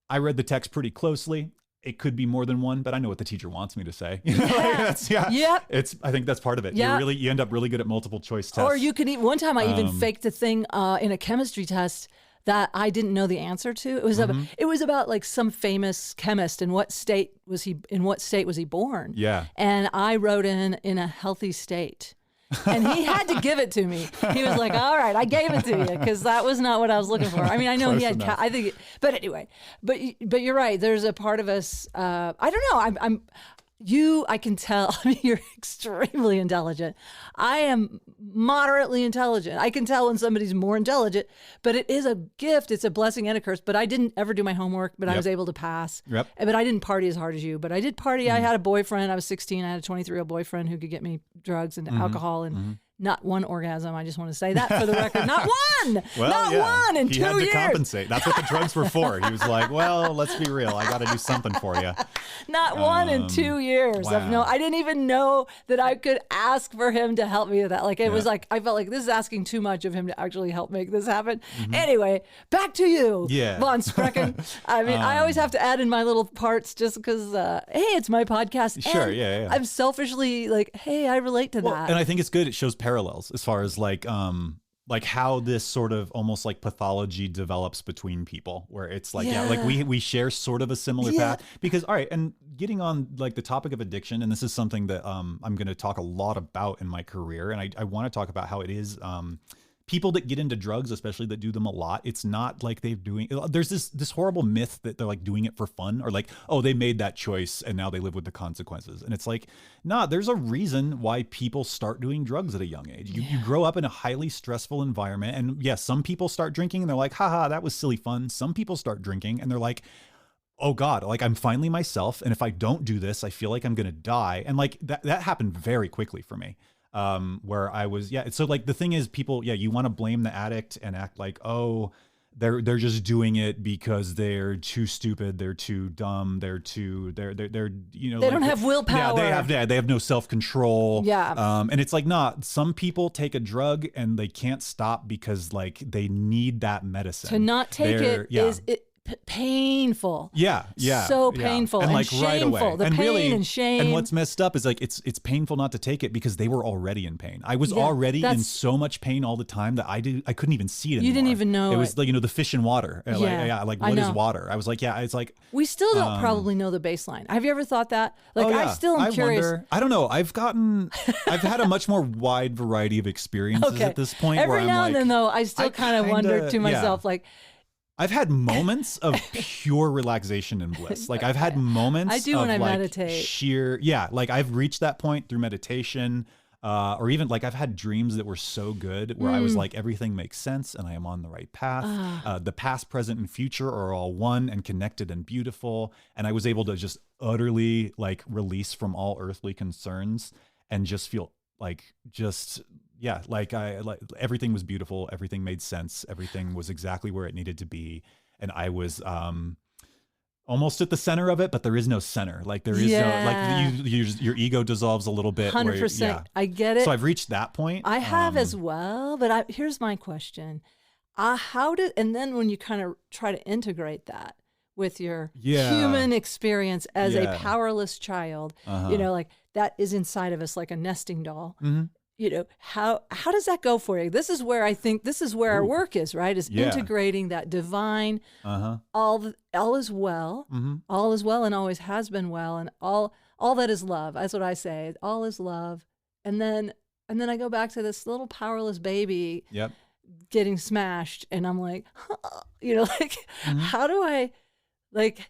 I read the text pretty closely. It could be more than one, but I know what the teacher wants me to say. I think that's part of it. Yeah. You end up really good at multiple choice tests. Or you could one time I even faked a thing in a chemistry test that I didn't know the answer to. It was about like some famous chemist and what state was he born? Yeah. And I wrote in a healthy state. And he had to give it to me. He was like, all right, I gave it to you because that was not what I was looking for. I mean, I know he had, but anyway, but you're right. There's a part of us, I don't know. I can tell. I mean, you're extremely intelligent. I am moderately intelligent. I can tell when somebody's more intelligent, but it is a gift. It's a blessing and a curse. But I didn't ever do my homework, but I was able to pass. Yep. But I didn't party as hard as you, but I did party. I had a boyfriend. I was 16. I had a 23-year-old boyfriend who could get me drugs and alcohol and not one orgasm. I just want to say that for the record. Not one. Well, not one in 2 years. He had to compensate. That's what the drugs were for. He was like, well, let's be real. I got to do something for you. Not one in 2 years. Wow. I didn't even know that I could ask for him to help me with that. Like it was like, I felt like this is asking too much of him to actually help make this happen. Anyway, back to you, Von Sprecken. I mean, I always have to add in my little parts just because, hey, it's my podcast. Sure, and yeah. I'm selfishly like, hey, I relate to that. And I think it's good. It shows parallels as far as like how this sort of almost like pathology develops between people, where it's like, like we share sort of a similar path. Because, all right, and getting on like the topic of addiction, and this is something that I'm going to talk a lot about in my career, and I want to talk about how it is people that get into drugs, especially that do them a lot, it's not like there's this horrible myth that they're like doing it for fun, or like, oh, they made that choice and now they live with the consequences. And it's like, nah, there's a reason why people start doing drugs at a young age. You grow up in a highly stressful environment, and yes, some people start drinking and they're like, haha, that was silly fun. Some people start drinking and they're like, oh God, like I'm finally myself. And if I don't do this, I feel like I'm going to die. And like that happened very quickly for me. Where I was, so like the thing is, people, you want to blame the addict and act like, oh, they're just doing it because they're too stupid, they're too dumb, they're they don't have willpower. Yeah, they have no self-control. Yeah. And it's like, nah, some people take a drug and they can't stop because like they need that medicine. To not take is painful. So painful and like shameful. Right away. The pain and shame. And what's messed up is like it's painful not to take it because they were already in pain. I was already in so much pain all the time that I couldn't even see it anymore. You didn't even know it was like, the fish in water. Like what is water? I was like, it's like we still don't probably know the baseline. Have you ever thought that? Like I still am curious. Wonder, I don't know. I've had a much more wide variety of experiences at this point. Every now and then though, I still kind of wonder to myself like, I've had moments of pure relaxation and bliss. Like I've had moments I do when I like meditate. like I've reached that point through meditation, or even like I've had dreams that were so good where I was like, everything makes sense and I am on the right path. The past, present, and future are all one and connected and beautiful. And I was able to just utterly like release from all earthly concerns and just feel like everything was beautiful. Everything made sense. Everything was exactly where it needed to be. And I was almost at the center of it, but there is no center. Like there is no, like your ego dissolves a little bit. 100%. I get it. So I've reached that point. I have as well, but here's my question. And then when you kind of try to integrate that with your human experience as a powerless child, like that is inside of us like a nesting doll. how does that go for you? This is where I think this is where our work is, right? Is integrating that divine, all is well, all is well and always has been well, and all that is love. That's what I say. All is love. And then I go back to this little powerless baby getting smashed, and I'm like, how do I,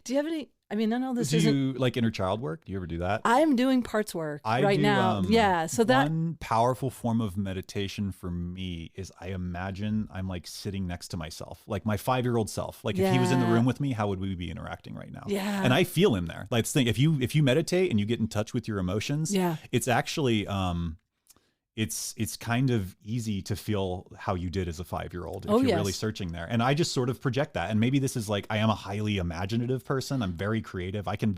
do you have any, I mean, I know this isn't. Do you like inner child work? Do you ever do that? I'm doing parts work right now. So one powerful form of meditation for me is I imagine I'm like sitting next to myself, like my 5-year-old self. Like if he was in the room with me, how would we be interacting right now? Yeah. And I feel him there. Like think if you meditate and you get in touch with your emotions, it's actually it's kind of easy to feel how you did as a 5-year-old if you're really searching there. And I just sort of project that. And maybe this is like, I am a highly imaginative person. I'm very creative. I can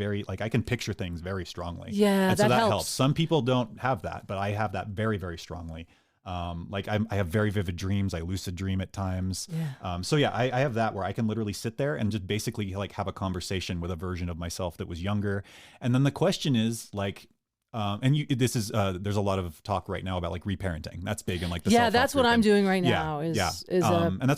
picture things very strongly. Yeah, and so that helps. helps. Some people don't have that, but I have that very, very strongly. I have very vivid dreams. I lucid dream at times. Yeah. I have that where I can literally sit there and just basically like have a conversation with a version of myself that was younger. And then the question is like, there's a lot of talk right now about like reparenting. That's big and like the that's what I'm doing right now. And that's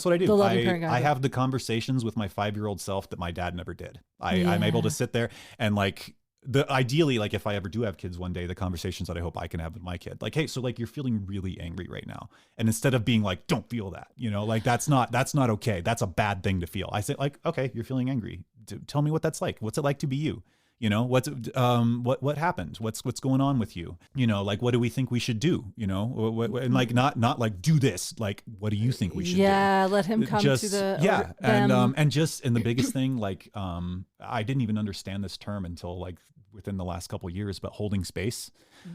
what I do. The loving parent guide. I have the conversations with my 5-year-old self that my dad never did. I'm able to sit there and like ideally, like if I ever do have kids one day, the conversations that I hope I can have with my kid, like, hey, so like you're feeling really angry right now, and instead of being like, don't feel that, like that's not okay. That's a bad thing to feel. I say like, okay, you're feeling angry. Tell me what that's like. What's it like to be you? What happened? What's going on with you? Like, what do we think we should do? And like, not like do this, like, what do you think we should do? Let him come to the, and the biggest thing, like, I didn't even understand this term until like within the last couple of years, but holding space,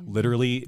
literally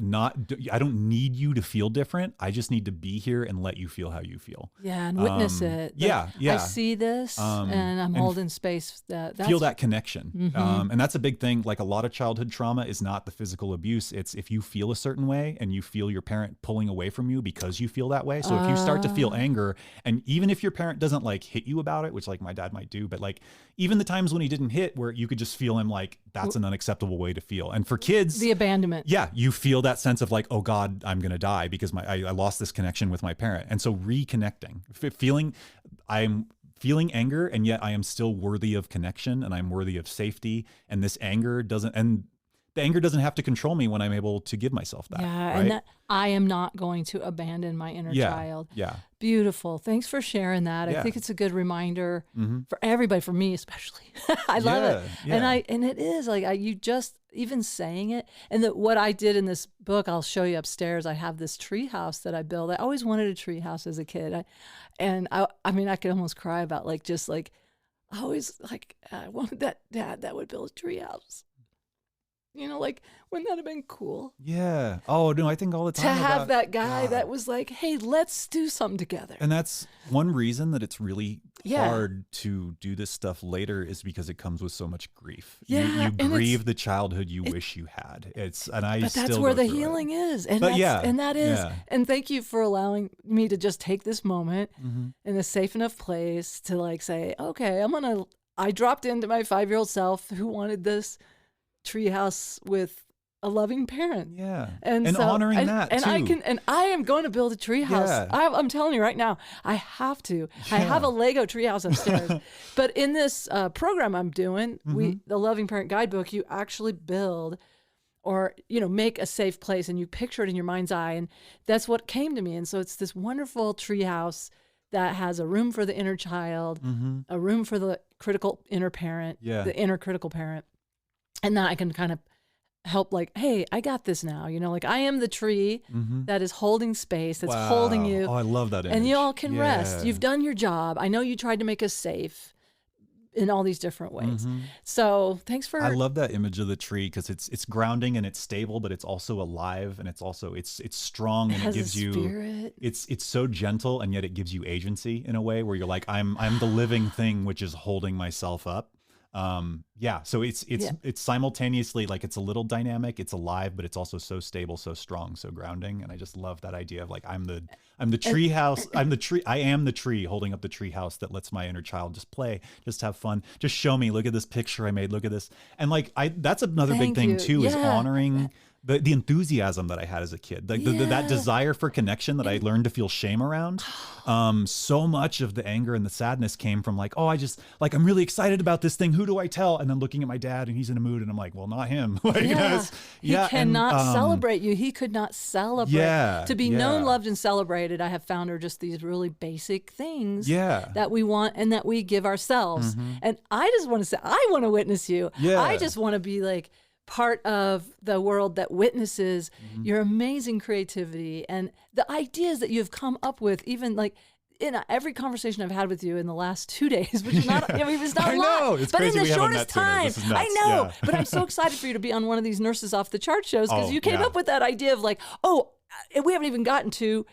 I don't need you to feel different. I just need to be here and let you feel how you feel. Yeah. And witness it. I see this and I'm holding space. That's feel that connection. And that's a big thing. Like a lot of childhood trauma is not the physical abuse. It's if you feel a certain way and you feel your parent pulling away from you because you feel that way. So if you start to feel anger, and even if your parent doesn't like hit you about it, which like my dad might do, but like even the times when he didn't hit where you could just feel him like that's an unacceptable way to feel. And for kids, the abandonment. Yeah, you feel that sense of like, oh God, I'm going to die because I lost this connection with my parent. And so reconnecting, I'm feeling anger, and yet I am still worthy of connection and I'm worthy of safety. And this anger doesn't have to control me when I'm able to give myself that. Yeah, right? and that I am not going to abandon my inner child. Yeah. Beautiful. Thanks for sharing that. I think it's a good reminder for everybody, for me especially. I love it. Yeah. And it is like you just even saying it, and that what I did in this book, I'll show you upstairs. I have this tree house that I built. I always wanted a tree house as a kid. I mean, I could almost cry about I always I wanted that dad that would build a tree house. Like, wouldn't that have been cool? Yeah. Oh, no, I think all the time. To have that guy that was like, hey, let's do something together. And that's one reason that it's really hard to do this stuff later, is because it comes with so much grief. Yeah. You grieve the childhood you wish you had. But that's where the healing is. And and thank you for allowing me to just take this moment in a safe enough place to say, okay, I dropped into my 5-year-old self who wanted this treehouse with a loving parent. Yeah. And so, honoring that too. I am going to build a treehouse. Yeah. I'm telling you right now, I have to. Yeah. I have a Lego treehouse upstairs. But in this program I'm doing, the Loving Parent Guidebook, you actually build or, make a safe place, and you picture it in your mind's eye. And that's what came to me. And so it's this wonderful treehouse that has a room for the inner child, a room for the critical inner parent, the inner critical parent. And then I can kind of help hey, I got this now. I am the tree that is holding space, that's holding you. Oh, I love that image. And you all can rest. You've done your job. I know you tried to make us safe in all these different ways. So thanks for... I love that image of the tree because it's grounding and it's stable, but it's also alive, and it's also, it's strong, and it gives you... Spirit. It's so gentle, and yet it gives you agency in a way where you're like, I'm the living thing which is holding myself up. So it's simultaneously it's a little dynamic, it's alive, but it's also so stable, so strong, so grounding. And I just love that idea of I'm the tree house. I am the tree holding up the tree house that lets my inner child just play, just have fun, just show me, look at this picture I made, look at this. And that's another big thing too, is honoring the enthusiasm that I had as a kid, like that desire for connection that I learned to feel shame around. So much of the anger and the sadness came from like, oh, I'm really excited about this thing. Who do I tell? And then looking at my dad and he's in a mood and I'm like, well, not him. Like, he cannot celebrate you. He could not celebrate. To be known, loved, and celebrated, I have found are just these really basic things that we want and that we give ourselves. And I just want to say, I want to witness you. I just want to be like part of the world that witnesses your amazing creativity and the ideas that you've come up with, even like in every conversation I've had with you in the last 2 days, which is not, I mean, it's not a lot, but in the shortest time, I know, but I'm so excited for you to be on one of these Nurses Off the Chart shows because you came up with that idea of like, oh, we haven't even gotten to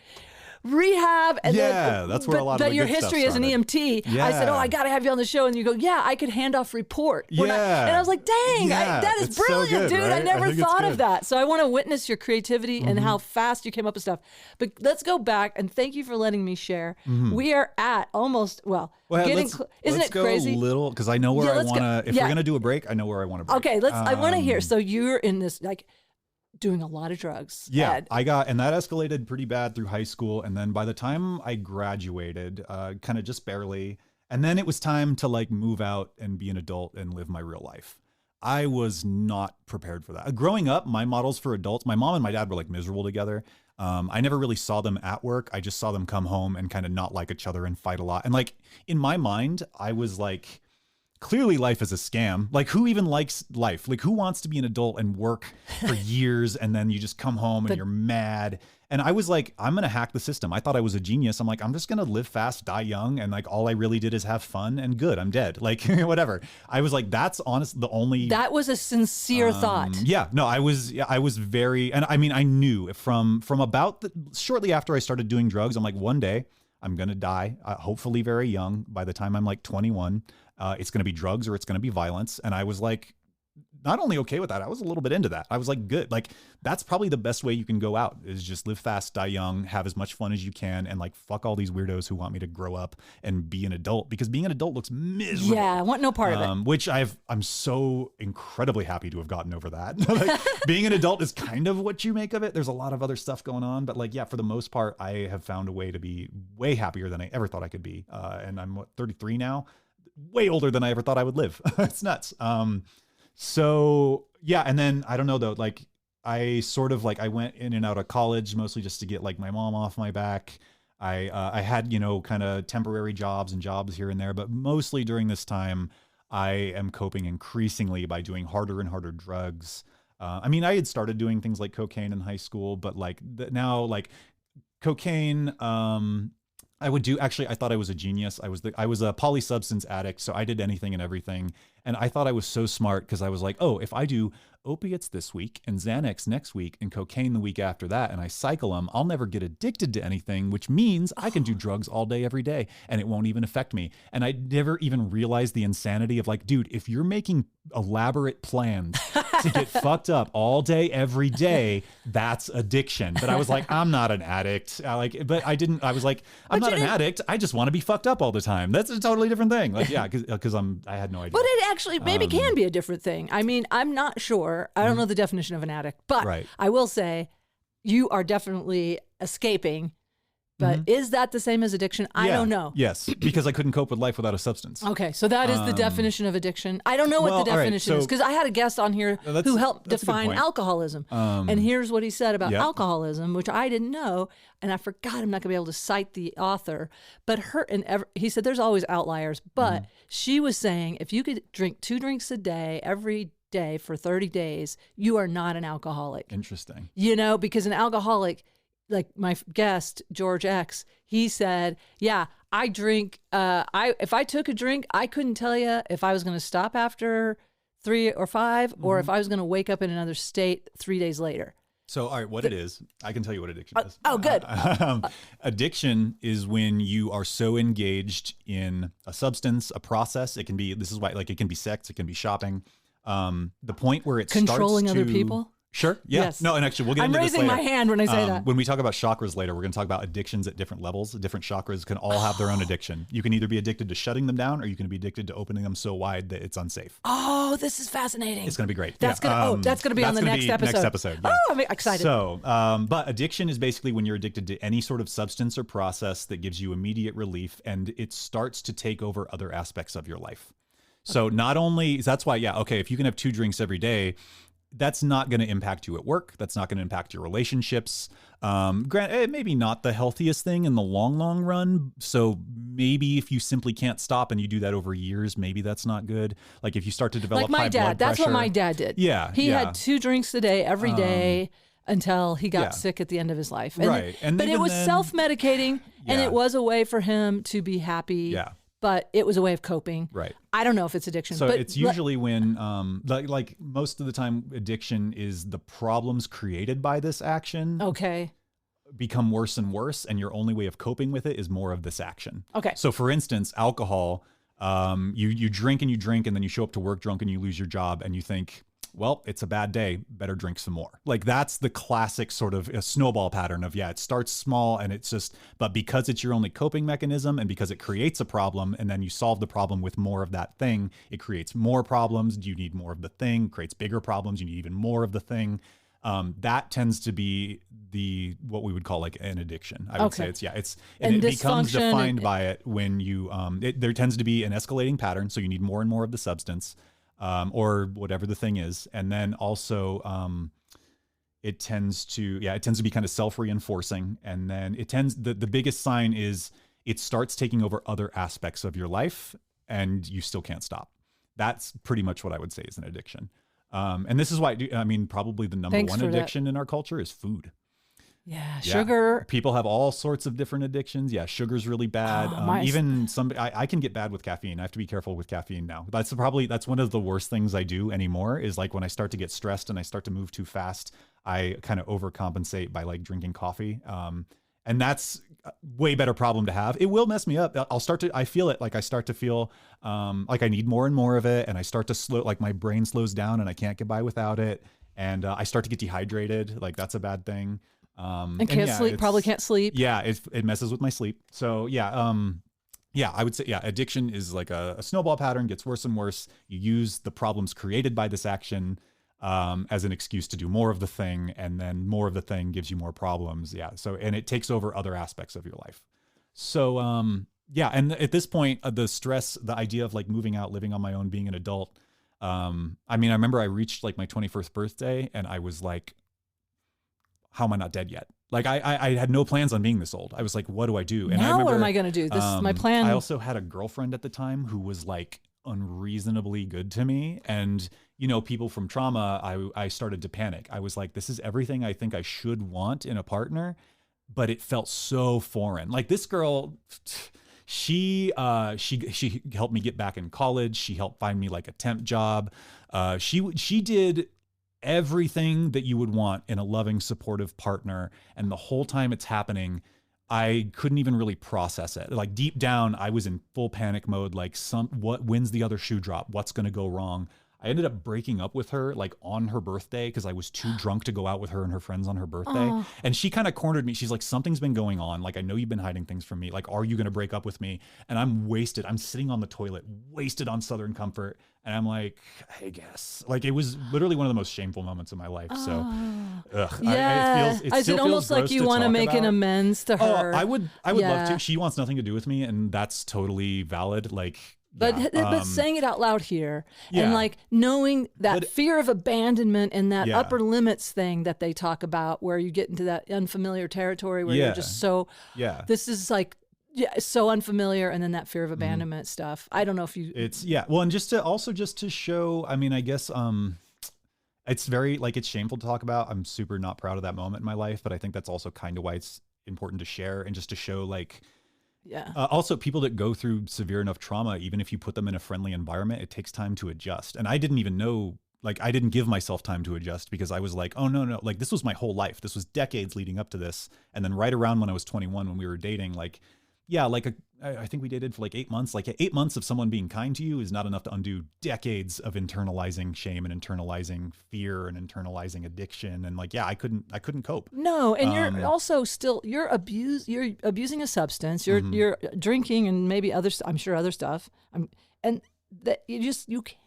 rehab, and then that's where a lot of the your good history stuff as an EMT. I said, oh, I got to have you on the show, and you go, I could hand off report. And I was like, dang, that is brilliant, so good, dude. Right? I never thought of that. So I want to witness your creativity and how fast you came up with stuff. But let's go back, and thank you for letting me share. We are at almost, isn't it crazy? A little, because I know where I want to, if we're going to do a break, I know where I want to break. Okay, I want to hear. So you're in this, like, doing a lot of drugs. And that escalated pretty bad through high school. And then by the time I graduated, kind of just barely, and then it was time to like move out and be an adult and live my real life. I was not prepared for that. Growing up, my models for adults, my mom and my dad were like miserable together. I never really saw them at work. I just saw them come home and kind of not like each other and fight a lot. And like in my mind, I was like, clearly life is a scam. Like who even likes life? Like who wants to be an adult and work for years and then you just come home and you're mad? And I was like, I'm going to hack the system. I thought I was a genius. I'm like, I'm just going to live fast, die young. And like, all I really did is have fun and good. I'm dead. Like whatever. I was like, that's honest. That was a sincere thought. Yeah, no, I was very, and I mean, I knew from about shortly after I started doing drugs, I'm like, one day I'm going to die, hopefully very young. By the time I'm like 21, it's going to be drugs or it's going to be violence. And I was like, not only okay with that, I was a little bit into that. I was like, good. Like, that's probably the best way you can go out is just live fast, die young, have as much fun as you can. And like, fuck all these weirdos who want me to grow up and be an adult, because being an adult looks miserable. Yeah, I want no part of it. Which I'm so incredibly happy to have gotten over that. Like, being an adult is kind of what you make of it. There's a lot of other stuff going on, but like, yeah, for the most part, I have found a way to be way happier than I ever thought I could be. And I'm 33 now, way older than I ever thought I would live. It's nuts. So yeah. And then I don't know though, like I sort of like, I went in and out of college mostly just to get like my mom off my back. I had, kind of temporary jobs and jobs here and there, but mostly during this time, I am coping increasingly by doing harder and harder drugs. I mean, I had started doing things like cocaine in high school, but like now like cocaine, I would do, actually, I thought I was a genius. I was a polysubstance addict. So I did anything and everything. And I thought I was so smart because I was like, oh, if I do opiates this week and Xanax next week and cocaine the week after that, and I cycle them, I'll never get addicted to anything, which means I can do drugs all day, every day, and it won't even affect me. And I never even realized the insanity of like, dude, if you're making elaborate plans to get fucked up all day, every day, that's addiction. But I was like, I'm not an addict. I was like, I'm not an addict. I just want to be fucked up all the time. That's a totally different thing. Like, yeah, because I had no idea. But it actually maybe can be a different thing. I mean, I'm not sure. I don't know the definition of an addict, but I will say you are definitely escaping. But is that the same as addiction? I don't know. Yes, because I couldn't cope with life without a substance. Okay, so that is the definition of addiction. I don't know what the definition is, because I had a guest on here who helped define alcoholism. And here's what he said about alcoholism, which I didn't know, and I forgot. I'm not going to be able to cite the author. But he said there's always outliers, but she was saying if you could drink 2 drinks a day every day for 30 days, you are not an alcoholic. Interesting. Because an alcoholic, like my guest, George X, he said, yeah, I drink. If I took a drink, I couldn't tell you if I was going to stop after 3 or 5 or if I was going to wake up in another state 3 days later. So, all right, what it is, I can tell you what addiction is. Oh, good. Addiction is when you are so engaged in a substance, a process. It can be, this is why, like, it can be sex, it can be shopping. The point where it controlling other people. Sure. Yeah. Yes. No, and actually, we'll get into this later. I'm raising my hand when I say that. When we talk about chakras later, we're going to talk about addictions at different levels. Different chakras can all have their own addiction. You can either be addicted to shutting them down, or you can be addicted to opening them so wide that it's unsafe. Oh, this is fascinating. It's going to be great. That's going to be on the next episode. Next episode. Yeah. Oh, I'm excited. So, but addiction is basically when you're addicted to any sort of substance or process that gives you immediate relief, and it starts to take over other aspects of your life. So not only, that's why, if you can have 2 drinks every day, that's not going to impact you at work. That's not going to impact your relationships. Maybe not the healthiest thing in the long run. So maybe if you simply can't stop and you do that over years, maybe that's not good. Like if you start to develop like my high dad, blood that's pressure. what my dad did. Yeah. He had 2 drinks a day every day until he got yeah. sick at the end of his life. Right. But it was self-medicating and it was a way for him to be happy. Yeah. But it was a way of coping. Right. I don't know if it's addiction. So but it's usually when, like most of the time, addiction is the problems created by this action. Okay. Become worse and worse, and your only way of coping with it is more of this action. Okay. So for instance, alcohol, you drink, and then you show up to work drunk and you lose your job, and you think, well, it's a bad day, better drink some more. Like that's the classic sort of a snowball pattern of, it starts small and it's just, but because it's your only coping mechanism and because it creates a problem and then you solve the problem with more of that thing, it creates more problems. You need more of the thing, creates bigger problems. You need even more of the thing. That tends to be what we would call like an addiction. I would say and it becomes defined by it when you, there tends to be an escalating pattern. So you need more and more of the substance. Or whatever the thing is. And then also, it tends to be kind of self-reinforcing. And then the biggest sign is it starts taking over other aspects of your life and you still can't stop. That's pretty much what I would say is an addiction. And this is why, probably the number one addiction in our culture is food. Yeah, sugar. People have all sorts of different addictions. Yeah, sugar's really bad. Even I can get bad with caffeine. I have to be careful with caffeine now. That's one of the worst things I do anymore is like when I start to get stressed and I start to move too fast, I kind of overcompensate by like drinking coffee. And that's a way better problem to have. It will mess me up. I feel it. Like I start to feel like I need more and more of it. And I start to like my brain slows down and I can't get by without it. And I start to get dehydrated. Like that's a bad thing. And can't sleep, probably can't sleep. Yeah, it messes with my sleep. So I would say, addiction is like a snowball pattern, gets worse and worse. You use the problems created by this action as an excuse to do more of the thing, and then more of the thing gives you more problems. Yeah, so, and it takes over other aspects of your life. So, and at this point, the stress, the idea of like moving out, living on my own, being an adult. I remember I reached like my 21st birthday and I was like, how am I not dead yet? Like I had no plans on being this old. I was like, what do I do? And now what am I going to do? This is my plan. I also had a girlfriend at the time who was like unreasonably good to me. And, people from trauma, I started to panic. I was like, this is everything I think I should want in a partner, but it felt so foreign. Like this girl, she helped me get back in college. She helped find me like a temp job. She did everything that you would want in a loving, supportive partner. And the whole time it's happening, I couldn't even really process it. Like deep down, I was in full panic mode. Like when's the other shoe drop? What's going to go wrong? I ended up breaking up with her like on her birthday because I was too drunk to go out with her and her friends on her birthday. Oh. And she kind of cornered me. She's like, something's been going on. Like, I know you've been hiding things from me. Like, are you going to break up with me? And I'm wasted. I'm sitting on the toilet, wasted on Southern Comfort. And I'm like, I guess. Like, it was literally one of the most shameful moments of my life. So, yeah. It still almost feels like you want to make an amends to her. Oh, I would love to. She wants nothing to do with me, and that's totally valid. Like, but saying it out loud here and like knowing that fear of abandonment and that upper limits thing that they talk about where you get into that unfamiliar territory where you're just this is like so unfamiliar, and then that fear of abandonment stuff. I don't know if you and just to show, I mean, I guess it's very like, it's shameful to talk about. I'm super not proud of that moment in my life, but I think that's also kind of why it's important to share and just to show like also, people that go through severe enough trauma, even if you put them in a friendly environment, it takes time to adjust. And I didn't even know, like, I didn't give myself time to adjust because I was like, oh, no, like, this was my whole life. This was decades leading up to this. And then right around when I was 21, when we were dating, like, yeah, like I think we dated for like 8 months. Like 8 months of someone being kind to you is not enough to undo decades of internalizing shame and internalizing fear and internalizing addiction. And like, yeah, I couldn't cope. No, and you're also still you're abusing a substance. You're drinking and maybe I'm sure other stuff. And that you can't.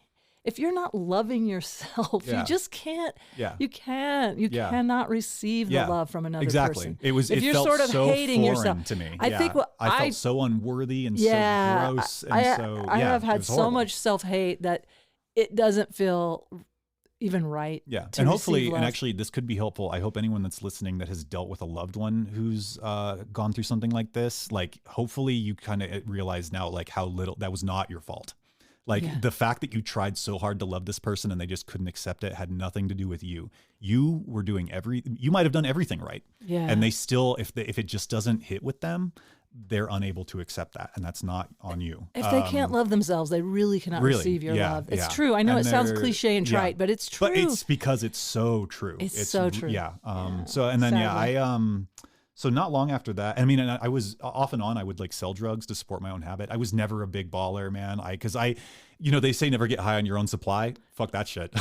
If you're not loving yourself, you just can't. Yeah. You cannot receive the love from another person. If you're sort of so hating yourself to me. I think I felt so unworthy and so gross. And I have had so much self-hate that it doesn't feel even right. Yeah. And hopefully, and actually this could be helpful. I hope anyone that's listening that has dealt with a loved one who's gone through something like this, like hopefully you kind of realize now like how little that was not your fault. Like the fact that you tried so hard to love this person and they just couldn't accept it had nothing to do with you. You were doing you might have done everything right. Yeah. And they still, if it just doesn't hit with them, they're unable to accept that. And that's not on you. If they can't love themselves, they really cannot receive your love. It's true. I know it sounds cliche and trite, but it's true. But it's because it's so true. It's so true. Yeah. So, and then, sadly. So not long after that, I mean, and I was off and on, I would like sell drugs to support my own habit. I was never a big baller, man. Cause they say never get high on your own supply. Fuck that shit.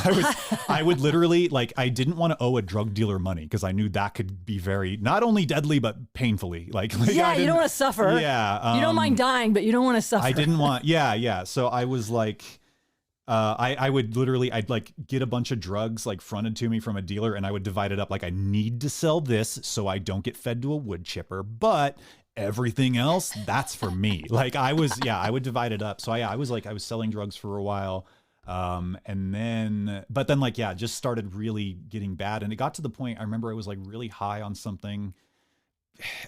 I would literally like, I didn't want to owe a drug dealer money because I knew that could be very, not only deadly, but painfully like you don't want to suffer. Yeah. You don't mind dying, but you don't want to suffer. I didn't want, yeah. So I was like, I would literally, I'd like get a bunch of drugs like fronted to me from a dealer and I would divide it up. Like I need to sell this so I don't get fed to a wood chipper, but everything else, that's for me. Like I would divide it up. So I was selling drugs for a while. But then just started really getting bad. And it got to the point, I remember I was like really high on something.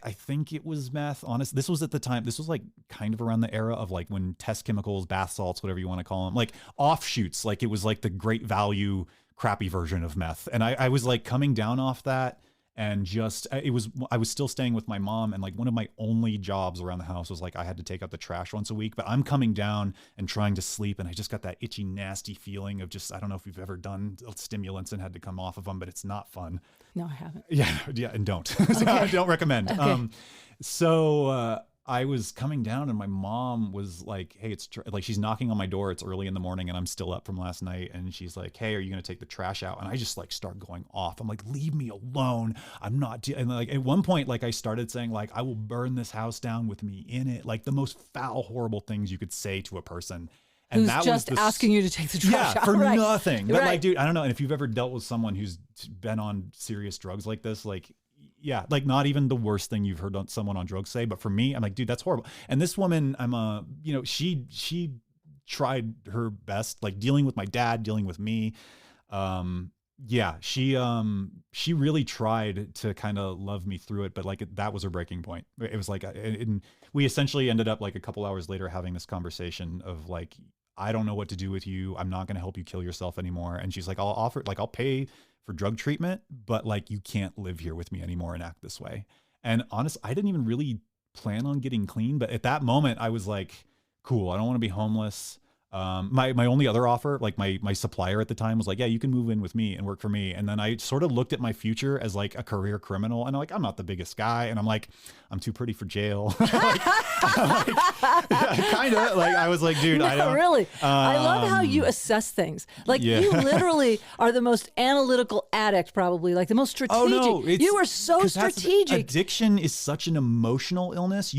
I think it was meth. Honest. This was at the time. This was like kind of around the era of like when test chemicals, bath salts, whatever you want to call them, like offshoots. Like it was like the great value, crappy version of meth. And I was like coming down off that, and I was still staying with my mom. And like one of my only jobs around the house was like I had to take out the trash once a week. But I'm coming down and trying to sleep, and I just got that itchy, nasty feeling of just, I don't know if you've ever done stimulants and had to come off of them, but it's not fun. No, I haven't. Yeah, and don't. So I don't recommend. Okay. I was coming down, and my mom was like, "Hey, like she's knocking on my door. It's early in the morning, and I'm still up from last night." And she's like, "Hey, are you going to take the trash out?" And I just like start going off. I'm like, "Leave me alone. I'm not." And like at one point, like I started saying, like, "I will burn this house down with me in it." Like the most foul, horrible things you could say to a person. And who's that just was asking you to take the trash out. For nothing. But like, dude, I don't know. And if you've ever dealt with someone who's been on serious drugs like this, like, yeah, like not even the worst thing you've heard someone on drugs say. But for me, I'm like, dude, that's horrible. And this woman, she tried her best, like dealing with my dad, dealing with me. She really tried to kind of love me through it, but like that was her breaking point. It was like, and we essentially ended up like a couple hours later having this conversation of like, I don't know what to do with you. I'm not going to help you kill yourself anymore. And she's like, I'll pay for drug treatment, but like, you can't live here with me anymore and act this way. And honestly, I didn't even really plan on getting clean, but at that moment I was like, cool, I don't want to be homeless. My only other offer, like my supplier at the time was like, yeah, you can move in with me and work for me. And then I sort of looked at my future as like a career criminal, and I'm not the biggest guy. And I'm like, I'm too pretty for jail. Kind of like, I was like, dude, I don't really. I love how you assess things. Like you literally are the most analytical addict, probably like the most strategic. Oh, no, you are so strategic. Addiction is such an emotional illness.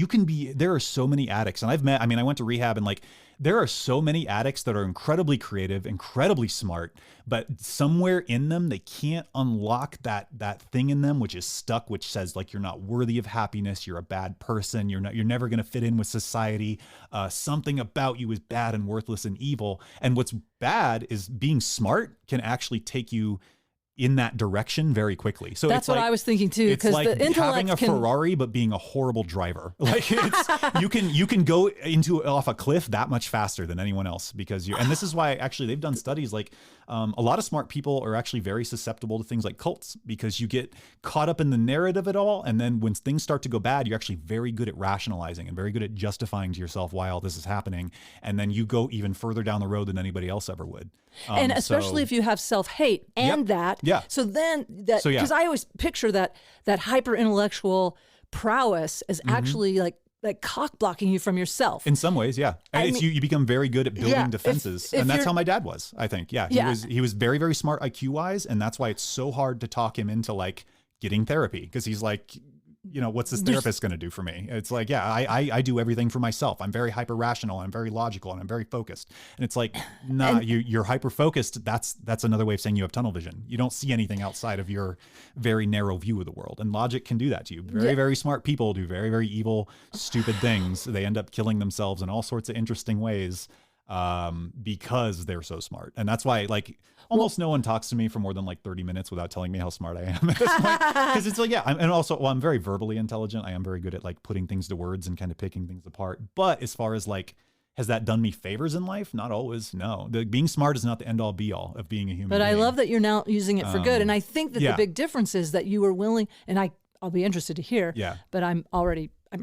There are so many addicts, and I went to rehab, and like, there are so many addicts that are incredibly creative, incredibly smart, but somewhere in them, they can't unlock that thing in them, which is stuck, which says like, you're not worthy of happiness. You're a bad person. You're never going to fit in with society. Something about you is bad and worthless and evil. And what's bad is being smart can actually take you in that direction very quickly. So that's what I was thinking too. It's like having a Ferrari but being a horrible driver. Like you can go off a cliff that much faster than anyone else because and this is why actually they've done studies like a lot of smart people are actually very susceptible to things like cults because you get caught up in the narrative of it all, and then when things start to go bad, you're actually very good at rationalizing and very good at justifying to yourself why all this is happening, and then you go even further down the road than anybody else ever would. And especially if you have self-hate and that. Yeah. So then because I always picture that hyper intellectual prowess as actually like like cock blocking you from yourself. In some ways, yeah. And you become very good at building defenses. if and that's how my dad was, I think. Yeah. He was very, very smart IQ wise. And that's why it's so hard to talk him into like getting therapy. Because he's like, you know, what's this therapist going to do for me? It's like, yeah, I do everything for myself. I'm very hyper rational. I'm very logical and I'm very focused. And it's like, nah, you're hyper focused. That's another way of saying you have tunnel vision. You don't see anything outside of your very narrow view of the world. And logic can do that to you. Very, very smart people do very, very evil, stupid things. They end up killing themselves in all sorts of interesting ways because they're so smart. And that's why like almost no one talks to me for more than like 30 minutes without telling me how smart I am at this point. Because it's like, yeah, I'm very verbally intelligent. I am very good at like putting things to words and kind of picking things apart. But as far as like, has that done me favors in life? Not always. No, being smart is not the end all be all of being a human being. I love that you're now using it for good. And I think that the big difference is that you were willing, and I'll be interested to hear, but I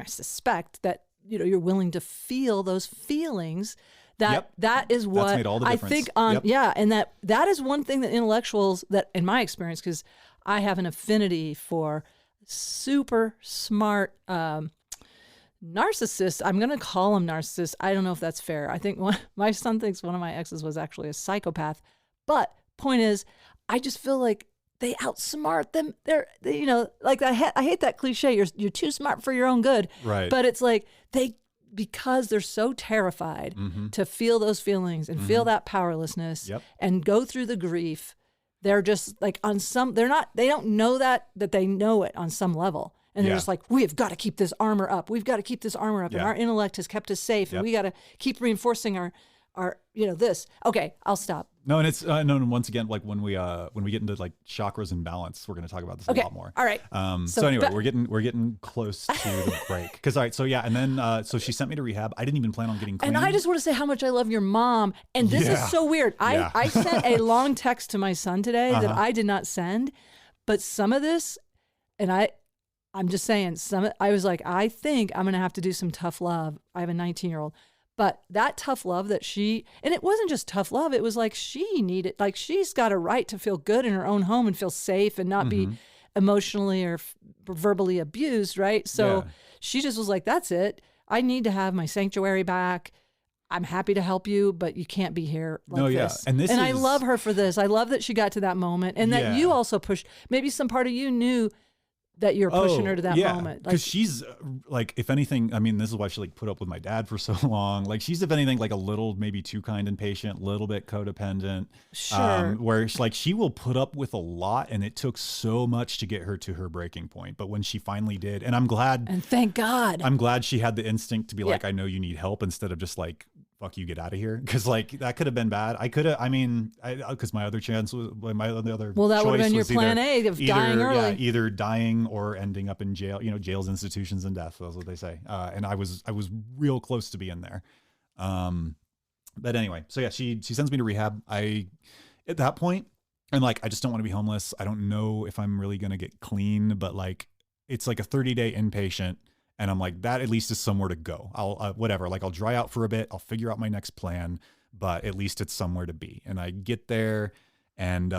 suspect that, you know, you're willing to feel those feelings. That is what that's made all the I difference. think and that is one thing that intellectuals, that in my experience, because I have an affinity for super smart narcissists. I'm going to call them narcissists. I don't know if that's fair. I think my son thinks one of my exes was actually a psychopath. But point is, I just feel like they outsmart them. They you know, like I hate that cliche. You're too smart for your own good. Right. But it's like because they're so terrified to feel those feelings and feel that powerlessness and go through the grief, they're just like they don't know that they know it on some level. And they're just like, we have got to keep this armor up. We've got to keep this armor up. And our intellect has kept us safe. And we got to keep reinforcing our, this. Okay, I'll stop. No, and it's once again, like when we get into like chakras and balance, we're going to talk about this a lot more. All right. So anyway, we're getting close to the break. Because all right, so yeah, and then so she sent me to rehab. I didn't even plan on getting clean. And I just want to say how much I love your mom. And this is so weird. I sent a long text to my son today that I did not send, but some of this, and I'm just saying, I was like, I think I'm going to have to do some tough love. I have a 19-year-old. But that tough love and it wasn't just tough love. It was like she needed, like she's got a right to feel good in her own home and feel safe and not be emotionally or verbally abused, right? So she just was like, that's it. I need to have my sanctuary back. I'm happy to help you, but you can't be here like this. And I love her for this. I love that she got to that moment and that you also pushed. Maybe some part of you knew that you're pushing her to that moment. Because she's like, if anything, I mean, this is why she like put up with my dad for so long. Like she's, if anything, like a little, maybe too kind and patient, little bit codependent. Sure. Where she will put up with a lot, and it took so much to get her to her breaking point. But when she finally did, and I'm glad. And thank God. I'm glad she had the instinct to be like, I know you need help, instead of just like, fuck you, get out of here. Because like that could have been bad. Because my other chance was my other well, that would have been your plan A of dying early. Yeah, either dying or ending up in jail. You know, jails, institutions, and death. That's what they say. And I was real close to being there. But anyway, so yeah, she sends me to rehab. At that point, and like I just don't want to be homeless. I don't know if I'm really gonna get clean, but like it's like a 30-day inpatient. And I'm like, that at least is somewhere to go. I'll whatever, like I'll dry out for a bit. I'll figure out my next plan, but at least it's somewhere to be. And I get there, and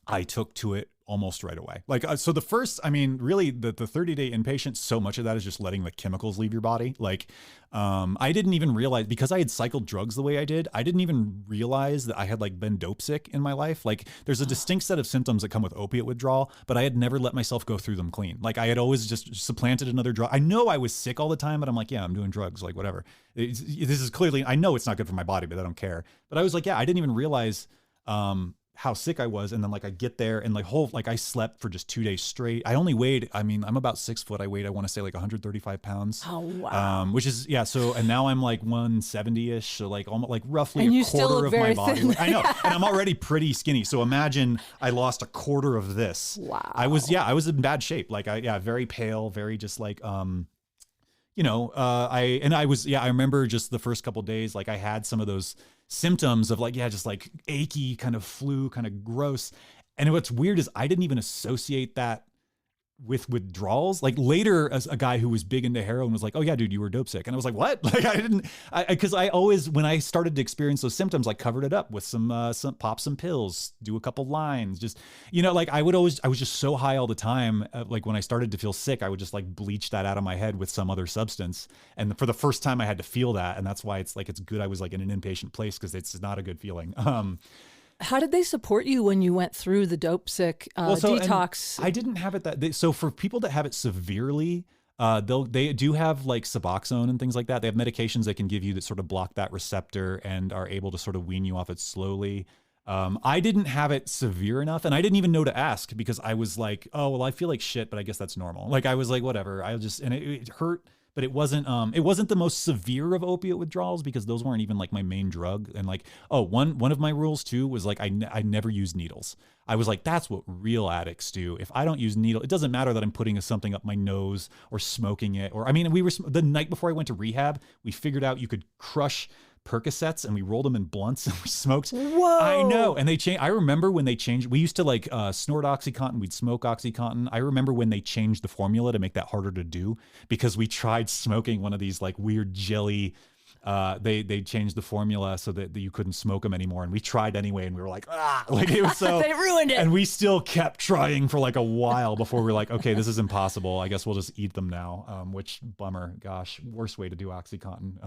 I took to it almost right away. Like, so the first, I mean, really the 30-day inpatient, so much of that is just letting the chemicals leave your body. Like, I didn't even realize, because I had cycled drugs the way I did, I didn't even realize that I had like been dope sick in my life. Like there's a distinct set of symptoms that come with opiate withdrawal, but I had never let myself go through them clean. Like I had always just supplanted another drug. I know I was sick all the time, but I'm like, yeah, I'm doing drugs, like whatever. This is clearly, I know it's not good for my body, but I don't care. But I was like, yeah, I didn't even realize, how sick I was. And then like I get there and like I slept for just 2 days straight. I only weighed, I mean, I'm about 6 foot. I weighed, I want to say like 135 pounds. Oh, wow. Which is, yeah. So, and now I'm like 170-ish. So like almost like roughly and a you still quarter look of very my body. thin. I know. And I'm already pretty skinny. So imagine I lost a quarter of this. Wow. I was in bad shape. Like very pale, very just like, you know, I remember just the first couple of days, like I had some of those symptoms of like, just like achy kind of flu, kind of gross. And what's weird is I didn't even associate that with withdrawals. Like later, as a guy who was big into heroin was like, "Oh yeah, dude, you were dope sick," and I was like, "What?" Like because I always, when I started to experience those symptoms, like covered it up with some pop some pills, do a couple lines, just like I was just so high all the time. Like when I started to feel sick, I would just like bleach that out of my head with some other substance, and for the first time, I had to feel that, and that's why it's good I was like in an inpatient place, because it's not a good feeling. How did they support you when you went through the dope sick detox? I didn't have it so for people that have it severely, they do have like Suboxone and things like that. They have medications they can give you that sort of block that receptor and are able to sort of wean you off it slowly. I didn't have it severe enough, and I didn't even know to ask, because I was like, oh, well, I feel like shit, but I guess that's normal. Like I was like, whatever. And it hurt. But it wasn't the most severe of opiate withdrawals, because those weren't even like my main drug. And like, one of my rules too was like, I never use needles. I was like, that's what real addicts do. If I don't use needle, it doesn't matter that I'm putting something up my nose or smoking it. Or, I mean, the night before I went to rehab, we figured out you could crush Percocets and we rolled them in blunts and we smoked. Whoa. I know. And they changed. I remember when they changed, we used to like snort OxyContin. We'd smoke OxyContin. I remember when they changed the formula to make that harder to do, because we tried smoking one of these like weird jelly. They changed the formula so that you couldn't smoke them anymore. And we tried anyway. And we were like, like it was so. They ruined it. And we still kept trying for like a while before we were like, okay, this is impossible. I guess we'll just eat them now. Which bummer. Gosh, worst way to do OxyContin.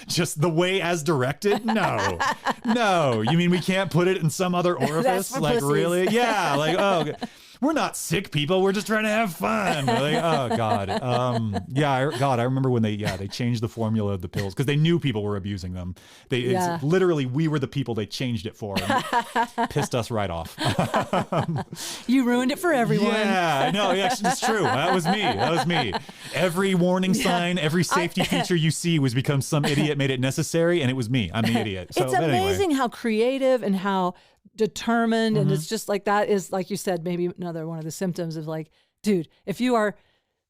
Just the way as directed? No. You mean we can't put it in some other orifice? Like pussies. really? Yeah. Like, oh, okay. We're not sick people. We're just trying to have fun. Like, oh God. I remember when they changed the formula of the pills, because they knew people were abusing them. It's literally, we were the people they changed it for, and pissed us right off. You ruined it for everyone. Yeah, no, it's true. That was me. Every warning sign, every safety feature you see was because some idiot made it necessary, and it was me. I'm the idiot. So, it's amazing how creative and how determined, and it's just like, that is, like you said, maybe another one of the symptoms of like, dude, if you are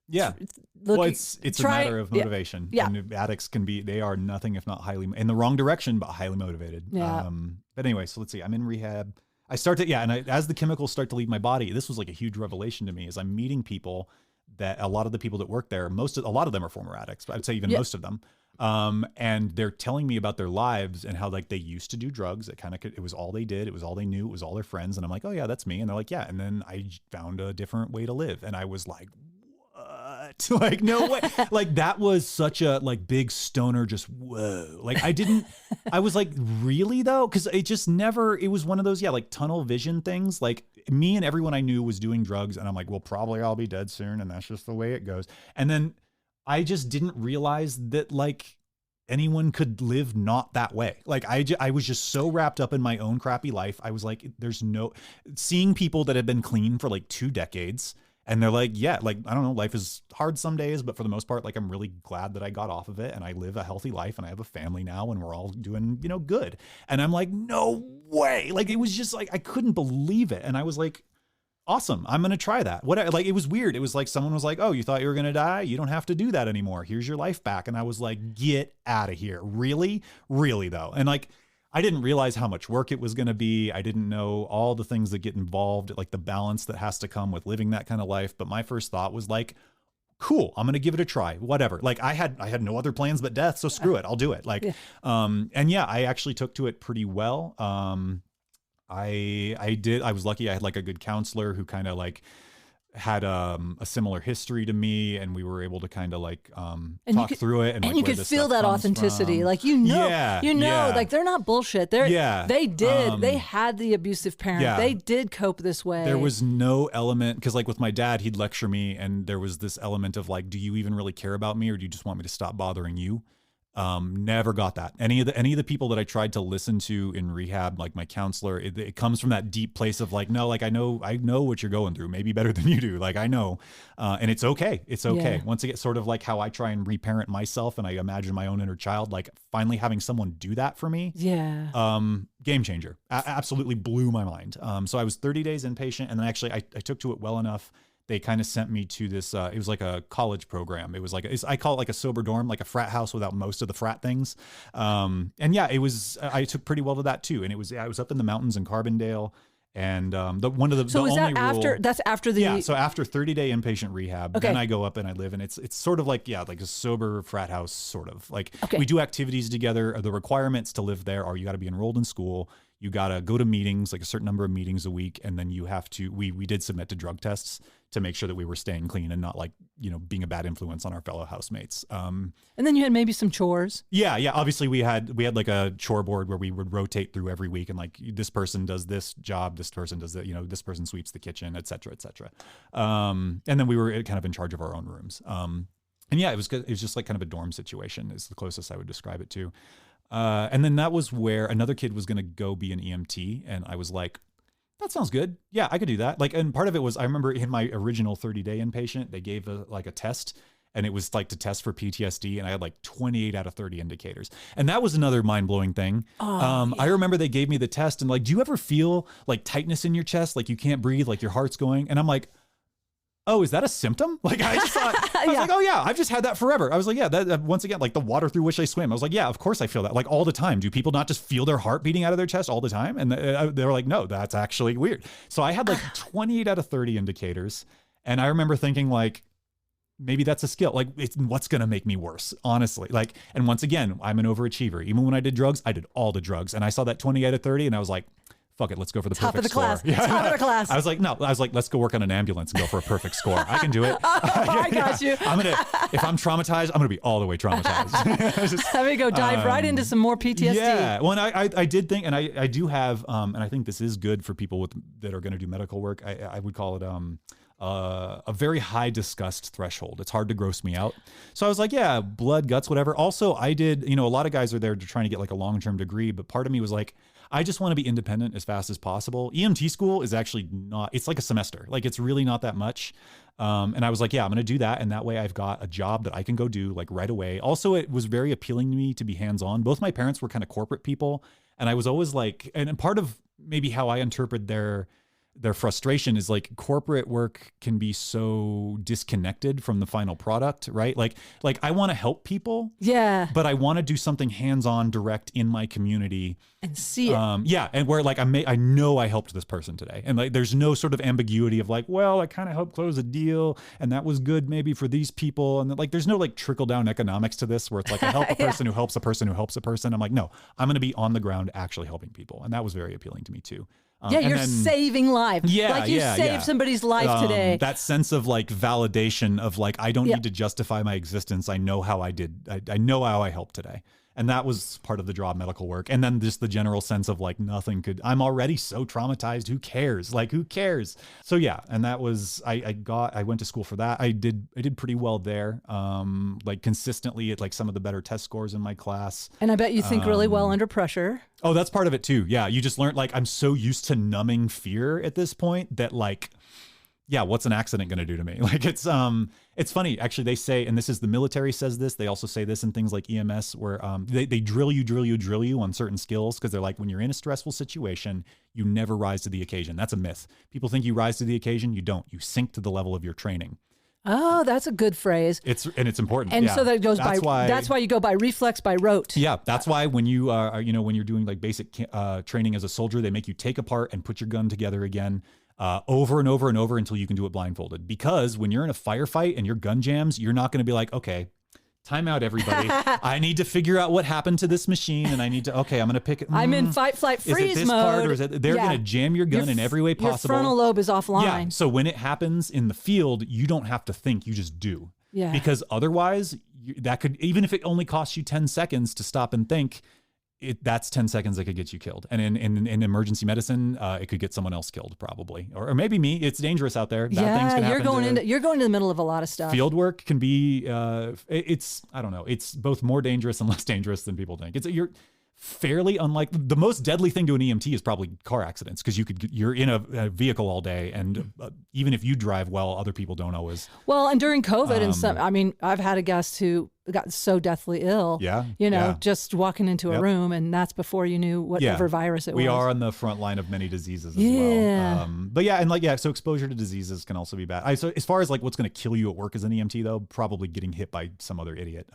it's a matter of motivation. And addicts they are nothing if not highly in the wrong direction, but highly motivated. But anyway, so let's see, I'm in rehab. I start to as the chemicals start to leave my body, this was like a huge revelation to me, as I'm meeting people that a lot of the people that work there, a lot of them are former addicts, but I'd say even most of them. And they're telling me about their lives and how like they used to do drugs. It was all they did. It was all they knew. It was all their friends. And I'm like, oh yeah, that's me. And they're like, yeah. And then I found a different way to live. And I was like, what? Like, no way. Like that was such a like big stoner, just whoa. Like I was like, really though? Cause it was one of those, like tunnel vision things. Like me and everyone I knew was doing drugs. And I'm like, well, probably I'll be dead soon. And that's just the way it goes. And then I just didn't realize that like anyone could live not that way. Like I was just so wrapped up in my own crappy life. I was like, seeing people that have been clean for like 2 decades, and they're like, yeah, like, I don't know, life is hard some days, but for the most part, like, I'm really glad that I got off of it and I live a healthy life and I have a family now and we're all doing, good. And I'm like, no way. Like, it was just like, I couldn't believe it. And I was like, awesome. I'm going to try that. Like, it was weird. It was like, someone was like, oh, you thought you were going to die? You don't have to do that anymore. Here's your life back. And I was like, get out of here. Really? Really though. And like, I didn't realize how much work it was going to be. I didn't know all the things that get involved, like the balance that has to come with living that kind of life. But my first thought was like, cool, I'm going to give it a try, whatever. Like I had no other plans but death. So screw it. I'll do it. Like, I actually took to it pretty well. I was lucky. I had like a good counselor who kind of like had a similar history to me, and we were able to kind of like talk through it, and like, you could feel that authenticity, like like they're not bullshit. They had the abusive parent. They did cope this way. There was no element, because like with my dad, he'd lecture me, and there was this element of like, do you even really care about me, or do you just want me to stop bothering you? Never got that. Any of the people that I tried to listen to in rehab, like my counselor, it comes from that deep place of like, no, like I know what you're going through, maybe better than you do. Like I know, and it's okay. It's okay. Yeah. Once again, sort of like how I try and reparent myself, and I imagine my own inner child, like finally having someone do that for me. Yeah. Game changer. Absolutely blew my mind. So I was 30 days inpatient, and then actually I took to it well enough. They kind of sent me to this, it was like a college program. It was like, I call it like a sober dorm, like a frat house without most of the frat things. And yeah, I took pretty well to that too. And I was up in the mountains in Carbondale, And So the is only that after? rule, That's after the. yeah. So after 30-day inpatient rehab, Okay. then I go up and I live, and it's sort of like like a sober frat house sort of. Like Okay. we do activities together. The requirements to live there are you got to be enrolled in school, you got to go to meetings, like a certain number of meetings a week, and then you have to. We did submit to drug tests to make sure that we were staying clean and not like being a bad influence on our fellow housemates. And then you had maybe some chores. Yeah. Obviously, we had like a chore board where we would rotate through every week, and like this person does this job, this person does that. This person sweeps the kitchen, et cetera, et cetera. And then we were kind of in charge of our own rooms. And yeah, it was just like kind of a dorm situation is the closest I would describe it to. And then that was where another kid was going to go be an EMT, and I was like, that sounds good. Yeah, I could do that. Like, and part of it was I remember in my original 30-day inpatient, they gave a test, and it was like to test for PTSD, and I had like 28 out of 30 indicators. And that was another mind-blowing thing. Yeah. I remember they gave me the test, and like, do you ever feel like tightness in your chest, like you can't breathe, like your heart's going? And I'm like, oh, is that a symptom? Like I just thought, I was like, oh yeah, I've just had that forever. I was like, yeah, that once again, like the water through which I swim. I was like, yeah, of course I feel that like all the time. Do people not just feel their heart beating out of their chest all the time? And they were like, no, that's actually weird. So I had like 28 out of 30 indicators. And I remember thinking like, maybe that's a skill. Like it's what's going to make me worse, honestly. Like, and once again, I'm an overachiever. Even when I did drugs, I did all the drugs. And I saw that 28 out of 30 and I was like, fuck it, let's go for the top perfect of the score. class. Yeah. Top of the class. I was like, let's go work on an ambulance and go for a perfect score. I can do it. I got you. If I'm traumatized, I'm gonna be all the way traumatized. Let me go dive right into some more PTSD. Yeah. Well, and I did think, and I do have, and I think this is good for people that are going to do medical work. I would call it a very high disgust threshold. It's hard to gross me out. So I was like, yeah, blood, guts, whatever. Also, I did, a lot of guys are there trying to get like a long-term degree, but part of me was like, I just want to be independent as fast as possible. EMT school is actually not, it's like a semester. Like it's really not that much. And I was like, yeah, I'm going to do that. And that way I've got a job that I can go do like right away. Also, it was very appealing to me to be hands-on. Both my parents were kind of corporate people. And I was always like, and part of maybe how I interpret their frustration is like corporate work can be so disconnected from the final product, right? Like I want to help people. Yeah. But I want to do something hands-on direct in my community. And see it. Yeah. And where like I know I helped this person today. And like there's no sort of ambiguity of like, well, I kind of helped close a deal and that was good maybe for these people. And like there's no like trickle down economics to this where it's like I help a person who helps a person who helps a person. I'm like, no, I'm going to be on the ground actually helping people. And that was very appealing to me too. You're saving lives. Yeah, like you saved somebody's life today. That sense of like validation of like, I don't need to justify my existence. I know how I did. I know how I helped today. And that was part of the draw of medical work. And then just the general sense of like I'm already so traumatized. Who cares? Like, who cares? So yeah. And that was, I went to school for that. I did pretty well there. Like consistently at like some of the better test scores in my class. And I bet you think really well under pressure. Oh, that's part of it too. Yeah. You just learn, like, I'm so used to numbing fear at this point that like, yeah, what's an accident going to do to me? Like it's funny. Actually, they say, and this is the military says this, they also say this in things like EMS where they drill you on certain skills because they're like, when you're in a stressful situation, you never rise to the occasion. That's a myth. People think you rise to the occasion. You don't. You sink to the level of your training. Oh, that's a good phrase. It's important. And so that goes that's why you go by reflex, by rote. Yeah. That's why when you are, when you're doing like basic training as a soldier, they make you take apart and put your gun together again. Over and over and over until you can do it blindfolded. Because when you're in a firefight and your gun jams, you're not going to be like, okay, time out, everybody. I need to figure out what happened to this machine, and I need to. Okay, I'm going to pick it. I'm in fight, flight, freeze is it this mode. Part, or is it? They're going to jam your gun in every way possible. Your frontal lobe is offline. Yeah. So when it happens in the field, you don't have to think. You just do. Yeah. Because otherwise, that could, even if it only costs you 10 seconds to stop and think. That's 10 seconds that could get you killed. And in emergency medicine, it could get someone else killed probably. Or maybe me. It's dangerous out there. Bad things can happen. You're going to the middle of a lot of stuff. Field work can be, I don't know. It's both more dangerous and less dangerous than people think. You're fairly unlike, the most deadly thing to an EMT is probably car accidents because you're in a vehicle all day. And even if you drive well, other people don't always. Well, and during COVID I've had a guest who got so deathly ill. Yeah. Just walking into a room, and that's before you knew whatever virus it was. We are on the front line of many diseases as well. But yeah, and so exposure to diseases can also be bad. So as far as like what's going to kill you at work as an EMT though, probably getting hit by some other idiot.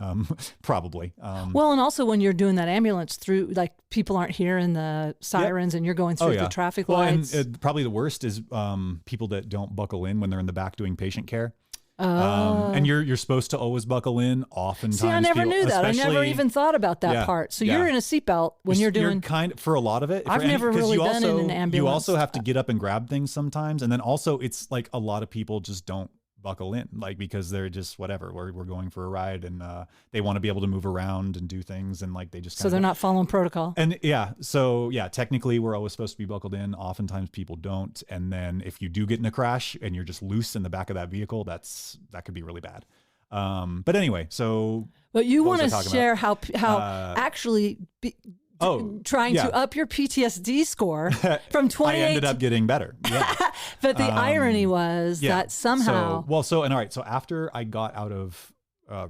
Probably. Well, and also when you're doing that ambulance through, like people aren't hearing the sirens and you're going through the traffic lights. And probably the worst is people that don't buckle in when they're in the back doing patient care. And you're supposed to always buckle in. Oftentimes, see, I never knew that. I never even thought about that part. So you're in a seatbelt when you're doing. You're kind of, for a lot of it. I've never really been in an ambulance. You also have to get up and grab things sometimes, and then also it's like a lot of people just don't buckle in, like because they're just whatever. We're going for a ride, and they want to be able to move around and do things, and like they just so they're not following protocol. And technically we're always supposed to be buckled in. Oftentimes people don't, and then if you do get in a crash and you're just loose in the back of that vehicle, that could be really bad. But anyway, so but you want to share how actually. Trying to up your PTSD score from 28. I ended up getting better. Yeah. But the irony was that somehow. So after I got out of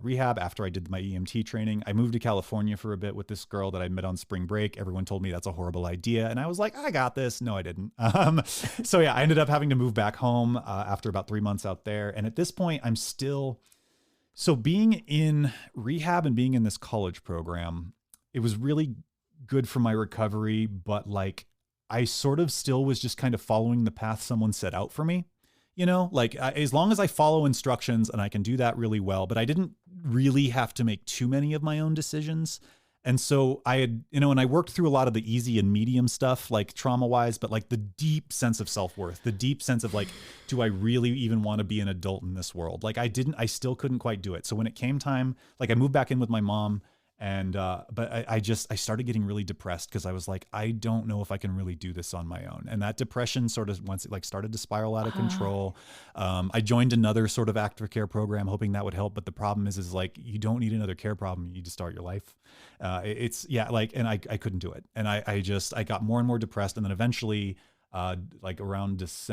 rehab, after I did my EMT training, I moved to California for a bit with this girl that I met on spring break. Everyone told me that's a horrible idea. And I was like, I got this. No, I didn't. I ended up having to move back home after about 3 months out there. And at this point, I'm still. So being in rehab and being in this college program, it was really good for my recovery, but like I sort of still was just kind of following the path someone set out for me, as long as I follow instructions, and I can do that really well, but I didn't really have to make too many of my own decisions. And so I had, and I worked through a lot of the easy and medium stuff, like trauma wise, but like the deep sense of self-worth, the deep sense of like, do I really even want to be an adult in this world? Like I still couldn't quite do it. So when it came time, like I moved back in with my mom. And, but I started getting really depressed because I was like, I don't know if I can really do this on my own. And that depression sort of, once it like started to spiral out of control, I joined another sort of aftercare program, hoping that would help. But the problem is like, you don't need another care problem. You need to start your life. And I couldn't do it. And I got more and more depressed. And then eventually, like around this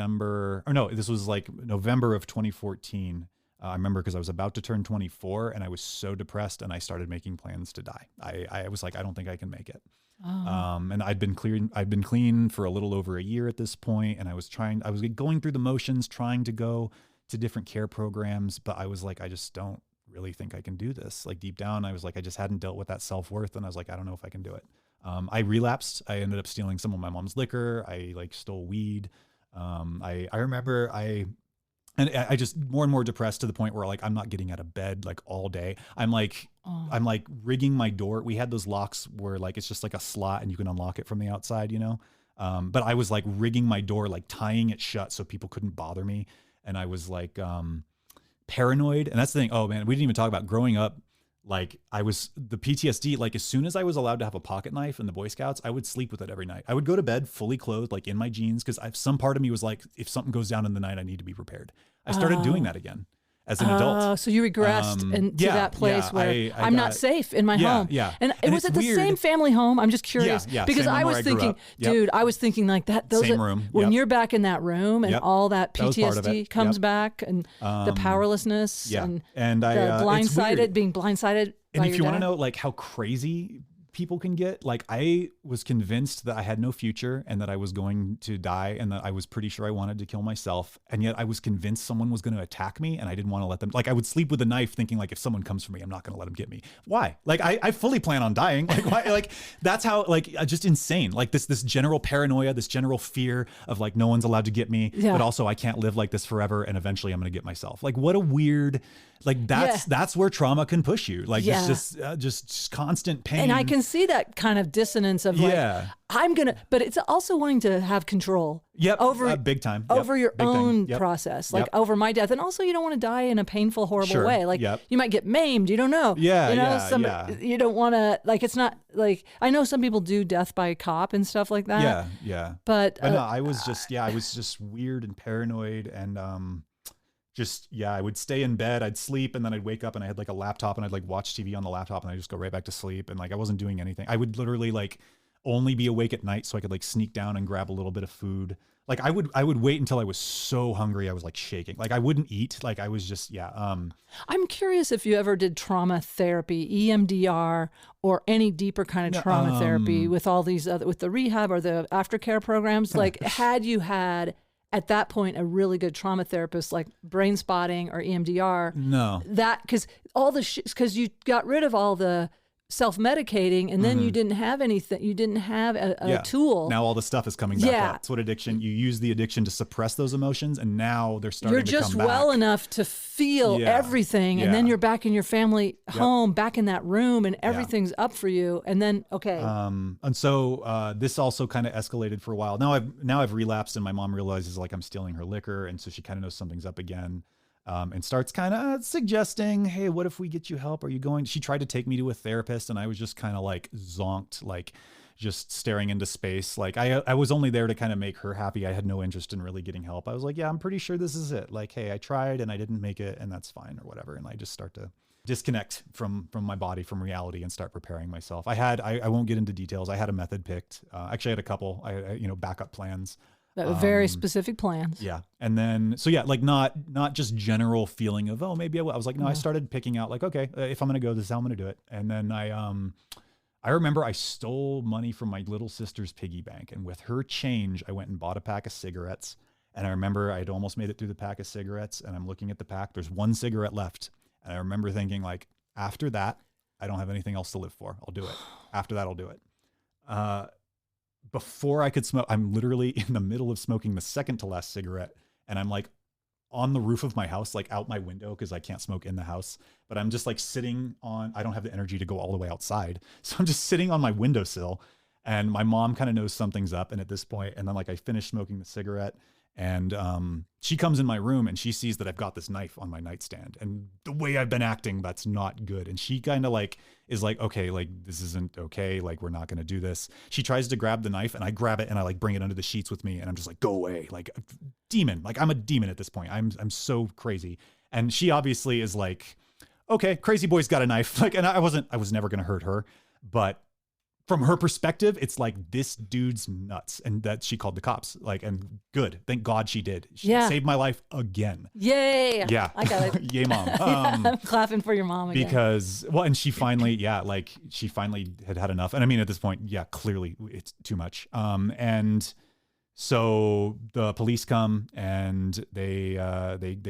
was like November of 2014. I remember because I was about to turn 24 and I was so depressed and I started making plans to die. I was like, I don't think I can make it. And I'd been clean for a little over a year at this point. And I was going through the motions, trying to go to different care programs, but I was like, I just don't really think I can do this. Like deep down, I was like, I just hadn't dealt with that self-worth. And I was like, I don't know if I can do it. I relapsed. I ended up stealing some of my mom's liquor. I like stole weed. I remember and I just more and more depressed to the point where like, I'm not getting out of bed like all day. I'm like rigging my door. We had those locks where like, it's just like a slot and you can unlock it from the outside, but I was like rigging my door, like tying it shut so people couldn't bother me. And I was like, paranoid. And that's the thing. Oh man, we didn't even talk about growing up. Like the PTSD, like as soon as I was allowed to have a pocket knife in the Boy Scouts, I would sleep with it every night. I would go to bed fully clothed, like in my jeans. Cause some part of me was like, if something goes down in the night, I need to be prepared. I started doing that again as an adult. So you regressed into that place where I'm not safe in my home. Yeah. And was it the same family home? I'm just curious because I was thinking, I was thinking like that. Same room. When you're back in that room and all that PTSD comes back and the powerlessness and the blindsided, being blindsided. And if you want to know like how crazy people can get, like I was convinced that I had no future and that I was going to die and that I was pretty sure I wanted to kill myself. And yet I was convinced someone was going to attack me and I didn't want to let them, like I would sleep with a knife thinking like, if someone comes for me, I'm not going to let them get me. Why? Like I fully plan on dying. Like why? Like that's how, like just insane. Like this general paranoia, this general fear of like, no one's allowed to get me, but also I can't live like this forever. And eventually I'm going to get myself. Like what a weird, like that's where trauma can push you. Like it's just constant pain. And I can see that kind of dissonance of like, but it's also wanting to have control over big time over your own process, like over my death. And also you don't want to die in a painful, horrible way. Like you might get maimed. You don't know. You don't want to, like, it's not like, I know some people do death by cop and stuff like that. But no, I was just weird and paranoid and, I would stay in bed, I'd sleep, and then I'd wake up and I had like a laptop and I'd like watch TV on the laptop and I'd just go right back to sleep. And like, I wasn't doing anything. I would literally like only be awake at night so I could like sneak down and grab a little bit of food. Like I would wait until I was so hungry I was like shaking. Like I wouldn't eat. Like I was just I'm curious if you ever did trauma therapy, EMDR, or any deeper kind of trauma therapy with all these other, with the rehab or the aftercare programs. Like had you had at that point a really good trauma therapist like brain spotting or EMDR? No. That because all the because you got rid of all the self-medicating and then you didn't have anything, you didn't have a tool. Now all the stuff is coming back up. That's what addiction, you use the addiction to suppress those emotions, and now they're starting to come back. You're just well enough to feel everything, and then you're back in your family home, back in that room, and everything's up for you, and then and so this also kind of escalated for a while. Now I've relapsed, and my mom realizes like I'm stealing her liquor, and so she kind of knows something's up again. And starts kind of suggesting, hey, what if we get you help? Are you going? She tried to take me to a therapist, and I was just kind of like zonked, like just staring into space. Like I was only there to kind of make her happy. I had no interest in really getting help. I was like, yeah, I'm pretty sure this is it. Like, hey, I tried and I didn't make it, and that's fine or whatever. And I just start to disconnect from my body, from reality, and start preparing myself. I won't get into details. I had a method picked. Actually, I had a couple, backup plans. That were very specific plans. Yeah. And then, so yeah, like not just general feeling of, oh, maybe I will. I was like, no, I started picking out like, okay, if I'm going to go, this is how I'm going to do it. And then I remember I stole money from my little sister's piggy bank, and with her change, I went and bought a pack of cigarettes. And I remember I'd almost made it through the pack of cigarettes, and I'm looking at the pack, there's one cigarette left. And I remember thinking like, after that, I don't have anything else to live for. I'll do it. After that, I'll do it. Before I could smoke, I'm literally in the middle of smoking the second to last cigarette, and I'm like on the roof of my house, like out my window, because I can't smoke in the house, but I'm just like sitting on, I don't have the energy to go all the way outside. So I'm just sitting on my windowsill, and my mom kind of knows something's up. And at this point, and then like I finished smoking the cigarette, and she comes in my room, and she sees that I've got this knife on my nightstand, and the way I've been acting, that's not good. And she kind of like is like, okay, like this isn't okay. Like we're not going to do this. She tries to grab the knife, and I grab it, and I like bring it under the sheets with me. And I'm just like, go away. Like demon. Like I'm a demon at this point. I'm so crazy. And she obviously is like, okay, crazy boy's got a knife. Like, and I was never going to hurt her, but from her perspective, it's like, this dude's nuts. And that she called the cops. Like, and good. Thank God she did. She saved my life again. Yay. Yeah. I got it. Yay, mom. I'm clapping for your mom again. Because, well, and she finally, she finally had enough. And I mean, at this point, clearly it's too much. And so the police come, and they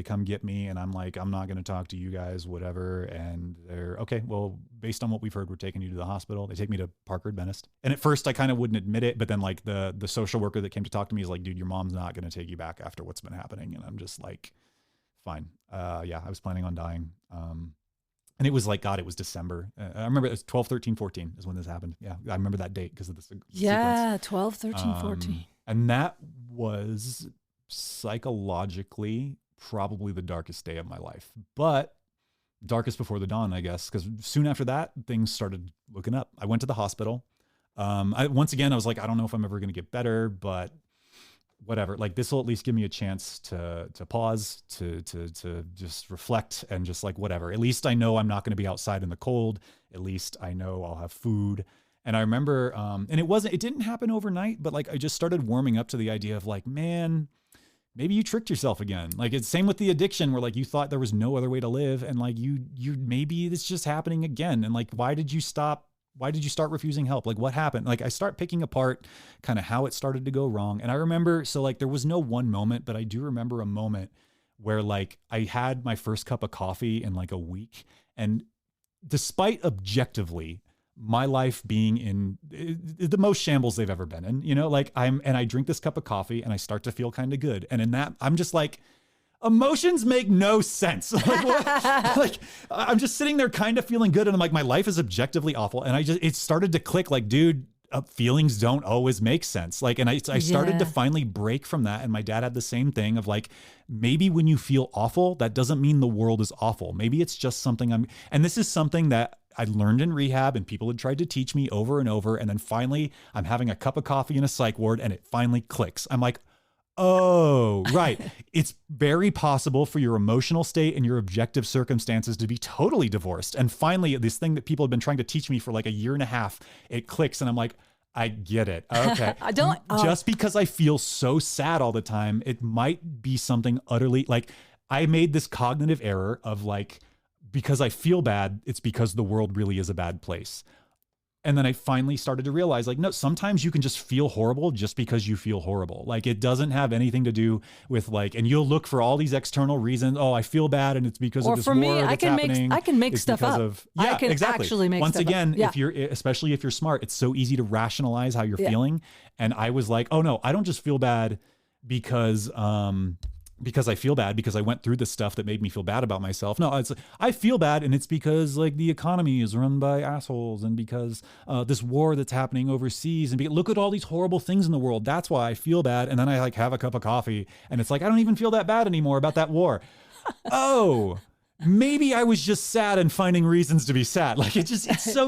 come get me, and I'm like, I'm not going to talk to you guys, whatever. And they're okay. Well, based on what we've heard, we're taking you to the hospital. They take me to Parker Adventist. And at first I kind of wouldn't admit it, but then like the social worker that came to talk to me is like, dude, your mom's not going to take you back after what's been happening. And I'm just like, fine. I was planning on dying. And it was like, God, it was December. I remember it was 12, 13, 14 is when this happened. Yeah. I remember that date because of the sequence. 12, 13, 14. And that was psychologically probably the darkest day of my life, but darkest before the dawn, I guess, because soon after that, things started looking up. I went to the hospital. Once again, I was like, I don't know if I'm ever going to get better, but whatever. Like, this will at least give me a chance to pause, to just reflect, and just like, whatever. At least I know I'm not going to be outside in the cold. At least I know I'll have food. And I remember, and it didn't happen overnight, but like, I just started warming up to the idea of like, man, maybe you tricked yourself again. Like, it's same with the addiction, where like you thought there was no other way to live, and like you maybe it's just happening again. And like, why did you stop? Why did you start refusing help? Like, what happened? Like, I start picking apart kind of how it started to go wrong. And I remember, so like, there was no one moment, but I do remember a moment where like I had my first cup of coffee in like a week, and despite objectively my life being in the most shambles they've ever been in, like I drink this cup of coffee and I start to feel kind of good. And in that, I'm just like, emotions make no sense. Like, what? Like, I'm just sitting there kind of feeling good. And I'm like, my life is objectively awful. And it started to click like, dude, feelings don't always make sense. Like, and I started to finally break from that. And my dad had the same thing of like, maybe when you feel awful, that doesn't mean the world is awful. Maybe it's just something and this is something that I learned in rehab, and people had tried to teach me over and over. And then finally I'm having a cup of coffee in a psych ward, and it finally clicks. I'm like, oh, right. It's very possible for your emotional state and your objective circumstances to be totally divorced. And finally, this thing that people have been trying to teach me for like a year and a half, it clicks. And I'm like, I get it. Okay. I don't. Just because I feel so sad all the time, it might be something utterly like I made this cognitive error of like, because I feel bad, it's because the world really is a bad place. And then I finally started to realize like, no, sometimes you can just feel horrible just because you feel horrible. Like it doesn't have anything to do with like, and you'll look for all these external reasons. Oh, I feel bad and it's because of this war that's happening. I can make stuff up. Yeah, I can exactly. actually make Once stuff again, up. Yeah. if you're, especially if you're smart, it's so easy to rationalize how you're feeling. And I was like, oh no, I don't just feel bad because I feel bad because I went through this stuff that made me feel bad about myself. No, it's I feel bad and it's because like the economy is run by assholes and because this war that's happening overseas and look at all these horrible things in the world. That's why I feel bad. And then I like have a cup of coffee and it's like, I don't even feel that bad anymore about that war. Oh, maybe I was just sad and finding reasons to be sad. Like it's so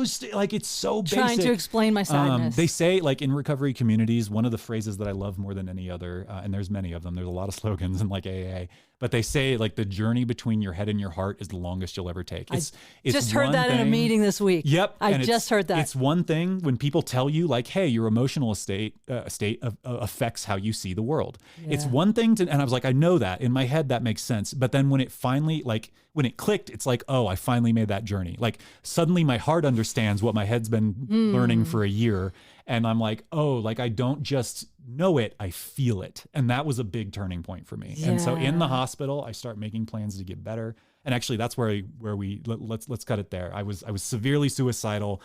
basic. Trying to explain my sadness. They say like in recovery communities, one of the phrases that I love more than any other, and there's many of them, there's a lot of slogans in like AA, but they say like the journey between your head and your heart is the longest you'll ever take. It's just heard that in a meeting this week. Yep. I just heard that. It's one thing when people tell you like, hey, your emotional state affects how you see the world. Yeah. It's one thing to, and I was like, I know that in my head, that makes sense. But then when it finally like, when it clicked, it's like, oh, I finally made that journey. Like suddenly my heart understands what my head's been learning for a year. And I'm like, oh, like I don't just know it, I feel it. And that was a big turning point for me. Yeah. And so in the hospital, I start making plans to get better. And actually that's where let's cut it there. I was severely suicidal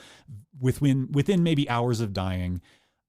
within maybe hours of dying.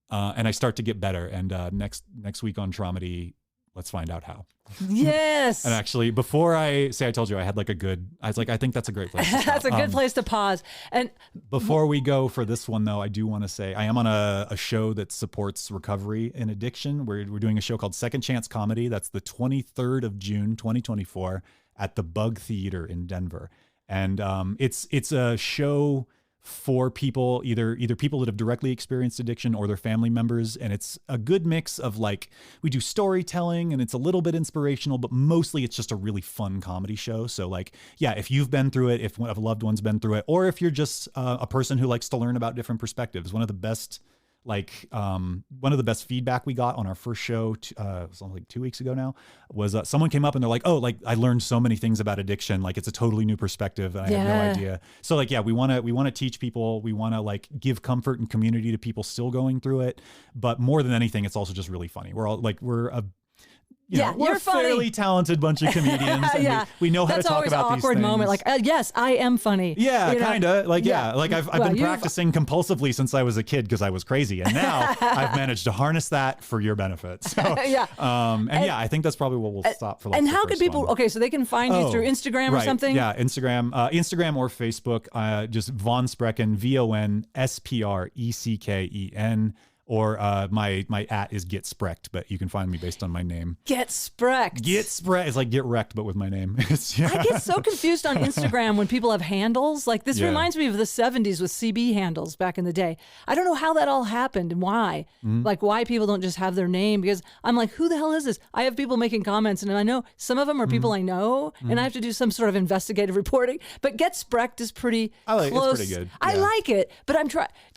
And I start to get better. And next week on Traumedy, let's find out how. Yes. And actually, before I say I told you, I was like, I think that's a great place to stop. That's a good place to pause. And before we go for this one, though, I do want to say I am on a show that supports recovery and addiction. We're doing a show called Second Chance Comedy. That's the 23rd of June, 2024 at the Bug Theater in Denver. And it's a show for people, either people that have directly experienced addiction or their family members. And it's a good mix of like, we do storytelling and it's a little bit inspirational, but mostly it's just a really fun comedy show. So like, yeah, if you've been through it, if a loved one's been through it, or if you're just a person who likes to learn about different perspectives, one of the best feedback we got on our first show, it was like 2 weeks ago now, was someone came up and they're like, oh, like I learned so many things about addiction. Like it's a totally new perspective. And I had no idea. So like, yeah, we want to teach people, we want to like give comfort and community to people still going through it. But more than anything, it's also just really funny. We're a fairly talented bunch of comedians. And we know how to talk about these things. That's always an awkward moment. Like, yes, I am funny. Yeah, kind of. Like, yeah. Like I've been practicing compulsively since I was a kid because I was crazy. And now I've managed to harness that for your benefit. So, I think that's probably what we'll stop for. Like, and how could people, so they can find you through Instagram or something? Yeah, Instagram or Facebook, just Von Sprecken, VonSprecken. Or my @ is Get Sprecked, but you can find me based on my name. Get Sprecked. Get Sprecked. It's like Get Wrecked, but with my name. I get so confused on Instagram when people have handles. Like this reminds me of the 70s with CB handles back in the day. I don't know how that all happened and why. Like why people don't just have their name, because I'm like, who the hell is this? I have people making comments and I know some of them are people I know and I have to do some sort of investigative reporting. But Get Sprecked is pretty close. It's pretty good. I like it, but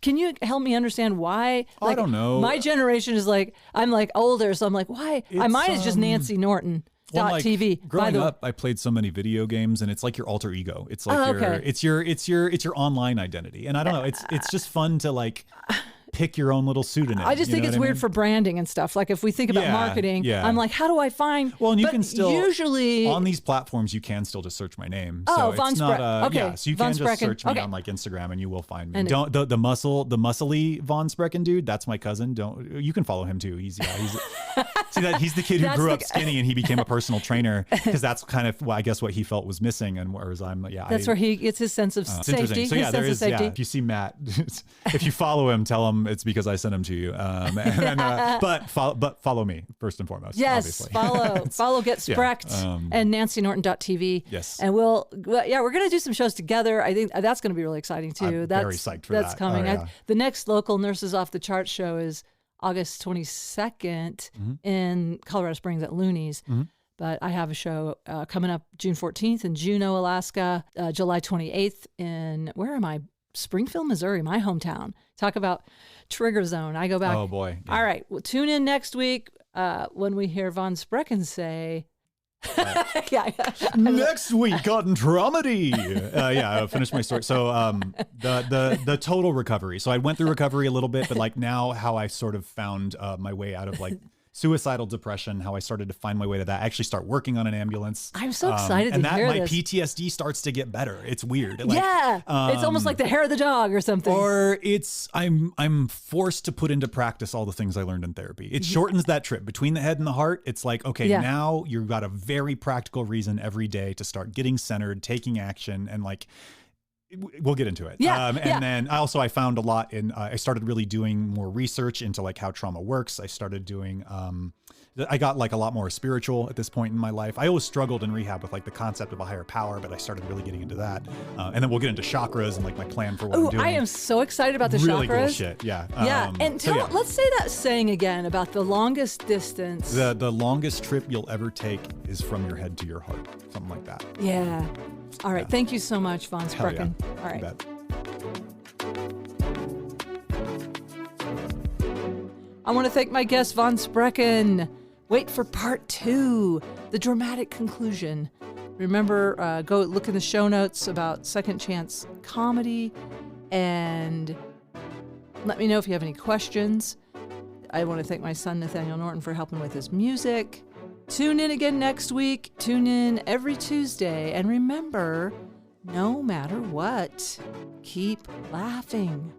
can you help me understand why? I don't know. My generation is like, I'm like older, so I'm like, why? Mine is just Nancy Norton. .tv. Growing up, I played so many video games, and it's like your alter ego. It's like it's your online identity, and I don't know. It's just fun to like pick your own little pseudonym. I just think it's weird for branding and stuff. Like if we think about marketing, I'm like, how do I find? Well, and you can still usually on these platforms you can still just search my name. So it's not okay. So you can just search me on like Instagram and you will find me. And don't the muscly Von Sprecken dude. That's my cousin. You can follow him too. He's see that he's the kid who grew up skinny and he became a personal trainer because that's kind of I guess what he felt was missing. And whereas that's where he gets his sense of safety. So there is. Yeah, if you see Matt, if you follow him, tell him it's because I sent him to you. But follow me first and foremost. Yes, obviously. follow Get Sprecked and NancyNorton.tv. Yes, and we're gonna do some shows together. I think that's gonna be really exciting too. I'm very psyched for that. That's coming. The next local Nurses Off the Charts show is August 22nd in Colorado Springs at Looney's. But I have a show coming up June 14th in Juneau, Alaska, July 28th in, where am I? Springfield, Missouri, my hometown. Talk about trigger zone. I go back. Oh boy. Yeah. All right. Well, tune in next week when we hear Von Sprecken say, Next week on Dramedy. I'll finish my story. So the total recovery. So I went through recovery a little bit, but like now how I sort of found my way out of like suicidal depression, how I started to find my way to that. I actually start working on an ambulance. I'm so excited to hear my this. PTSD starts to get better. It's weird. Like, it's almost like the hair of the dog or something. Or I'm forced to put into practice all the things I learned in therapy. It shortens that trip between the head and the heart. It's like, okay, now you've got a very practical reason every day to start getting centered, taking action, and like, we'll get into it. And then I found a lot in, I started really doing more research into like how trauma works. I started doing, I got like a lot more spiritual at this point in my life. I always struggled in rehab with like the concept of a higher power, but I started really getting into that. And then we'll get into chakras and like my plan for what I'm doing. I am so excited about the really chakras. Really cool shit. Yeah. And let's say that saying again about the longest distance. The longest trip you'll ever take is from your head to your heart. Something like that. Yeah. All right. Thank you so much, Von Sprecken. Yeah. All right. I want to thank my guest, Von Sprecken. Wait for part 2, the dramatic conclusion. Remember, go look in the show notes about Second Chance Comedy and let me know if you have any questions. I want to thank my son, Nathaniel Norton, for helping with his music. Tune in again next week. Tune in every Tuesday. And remember, no matter what, keep laughing.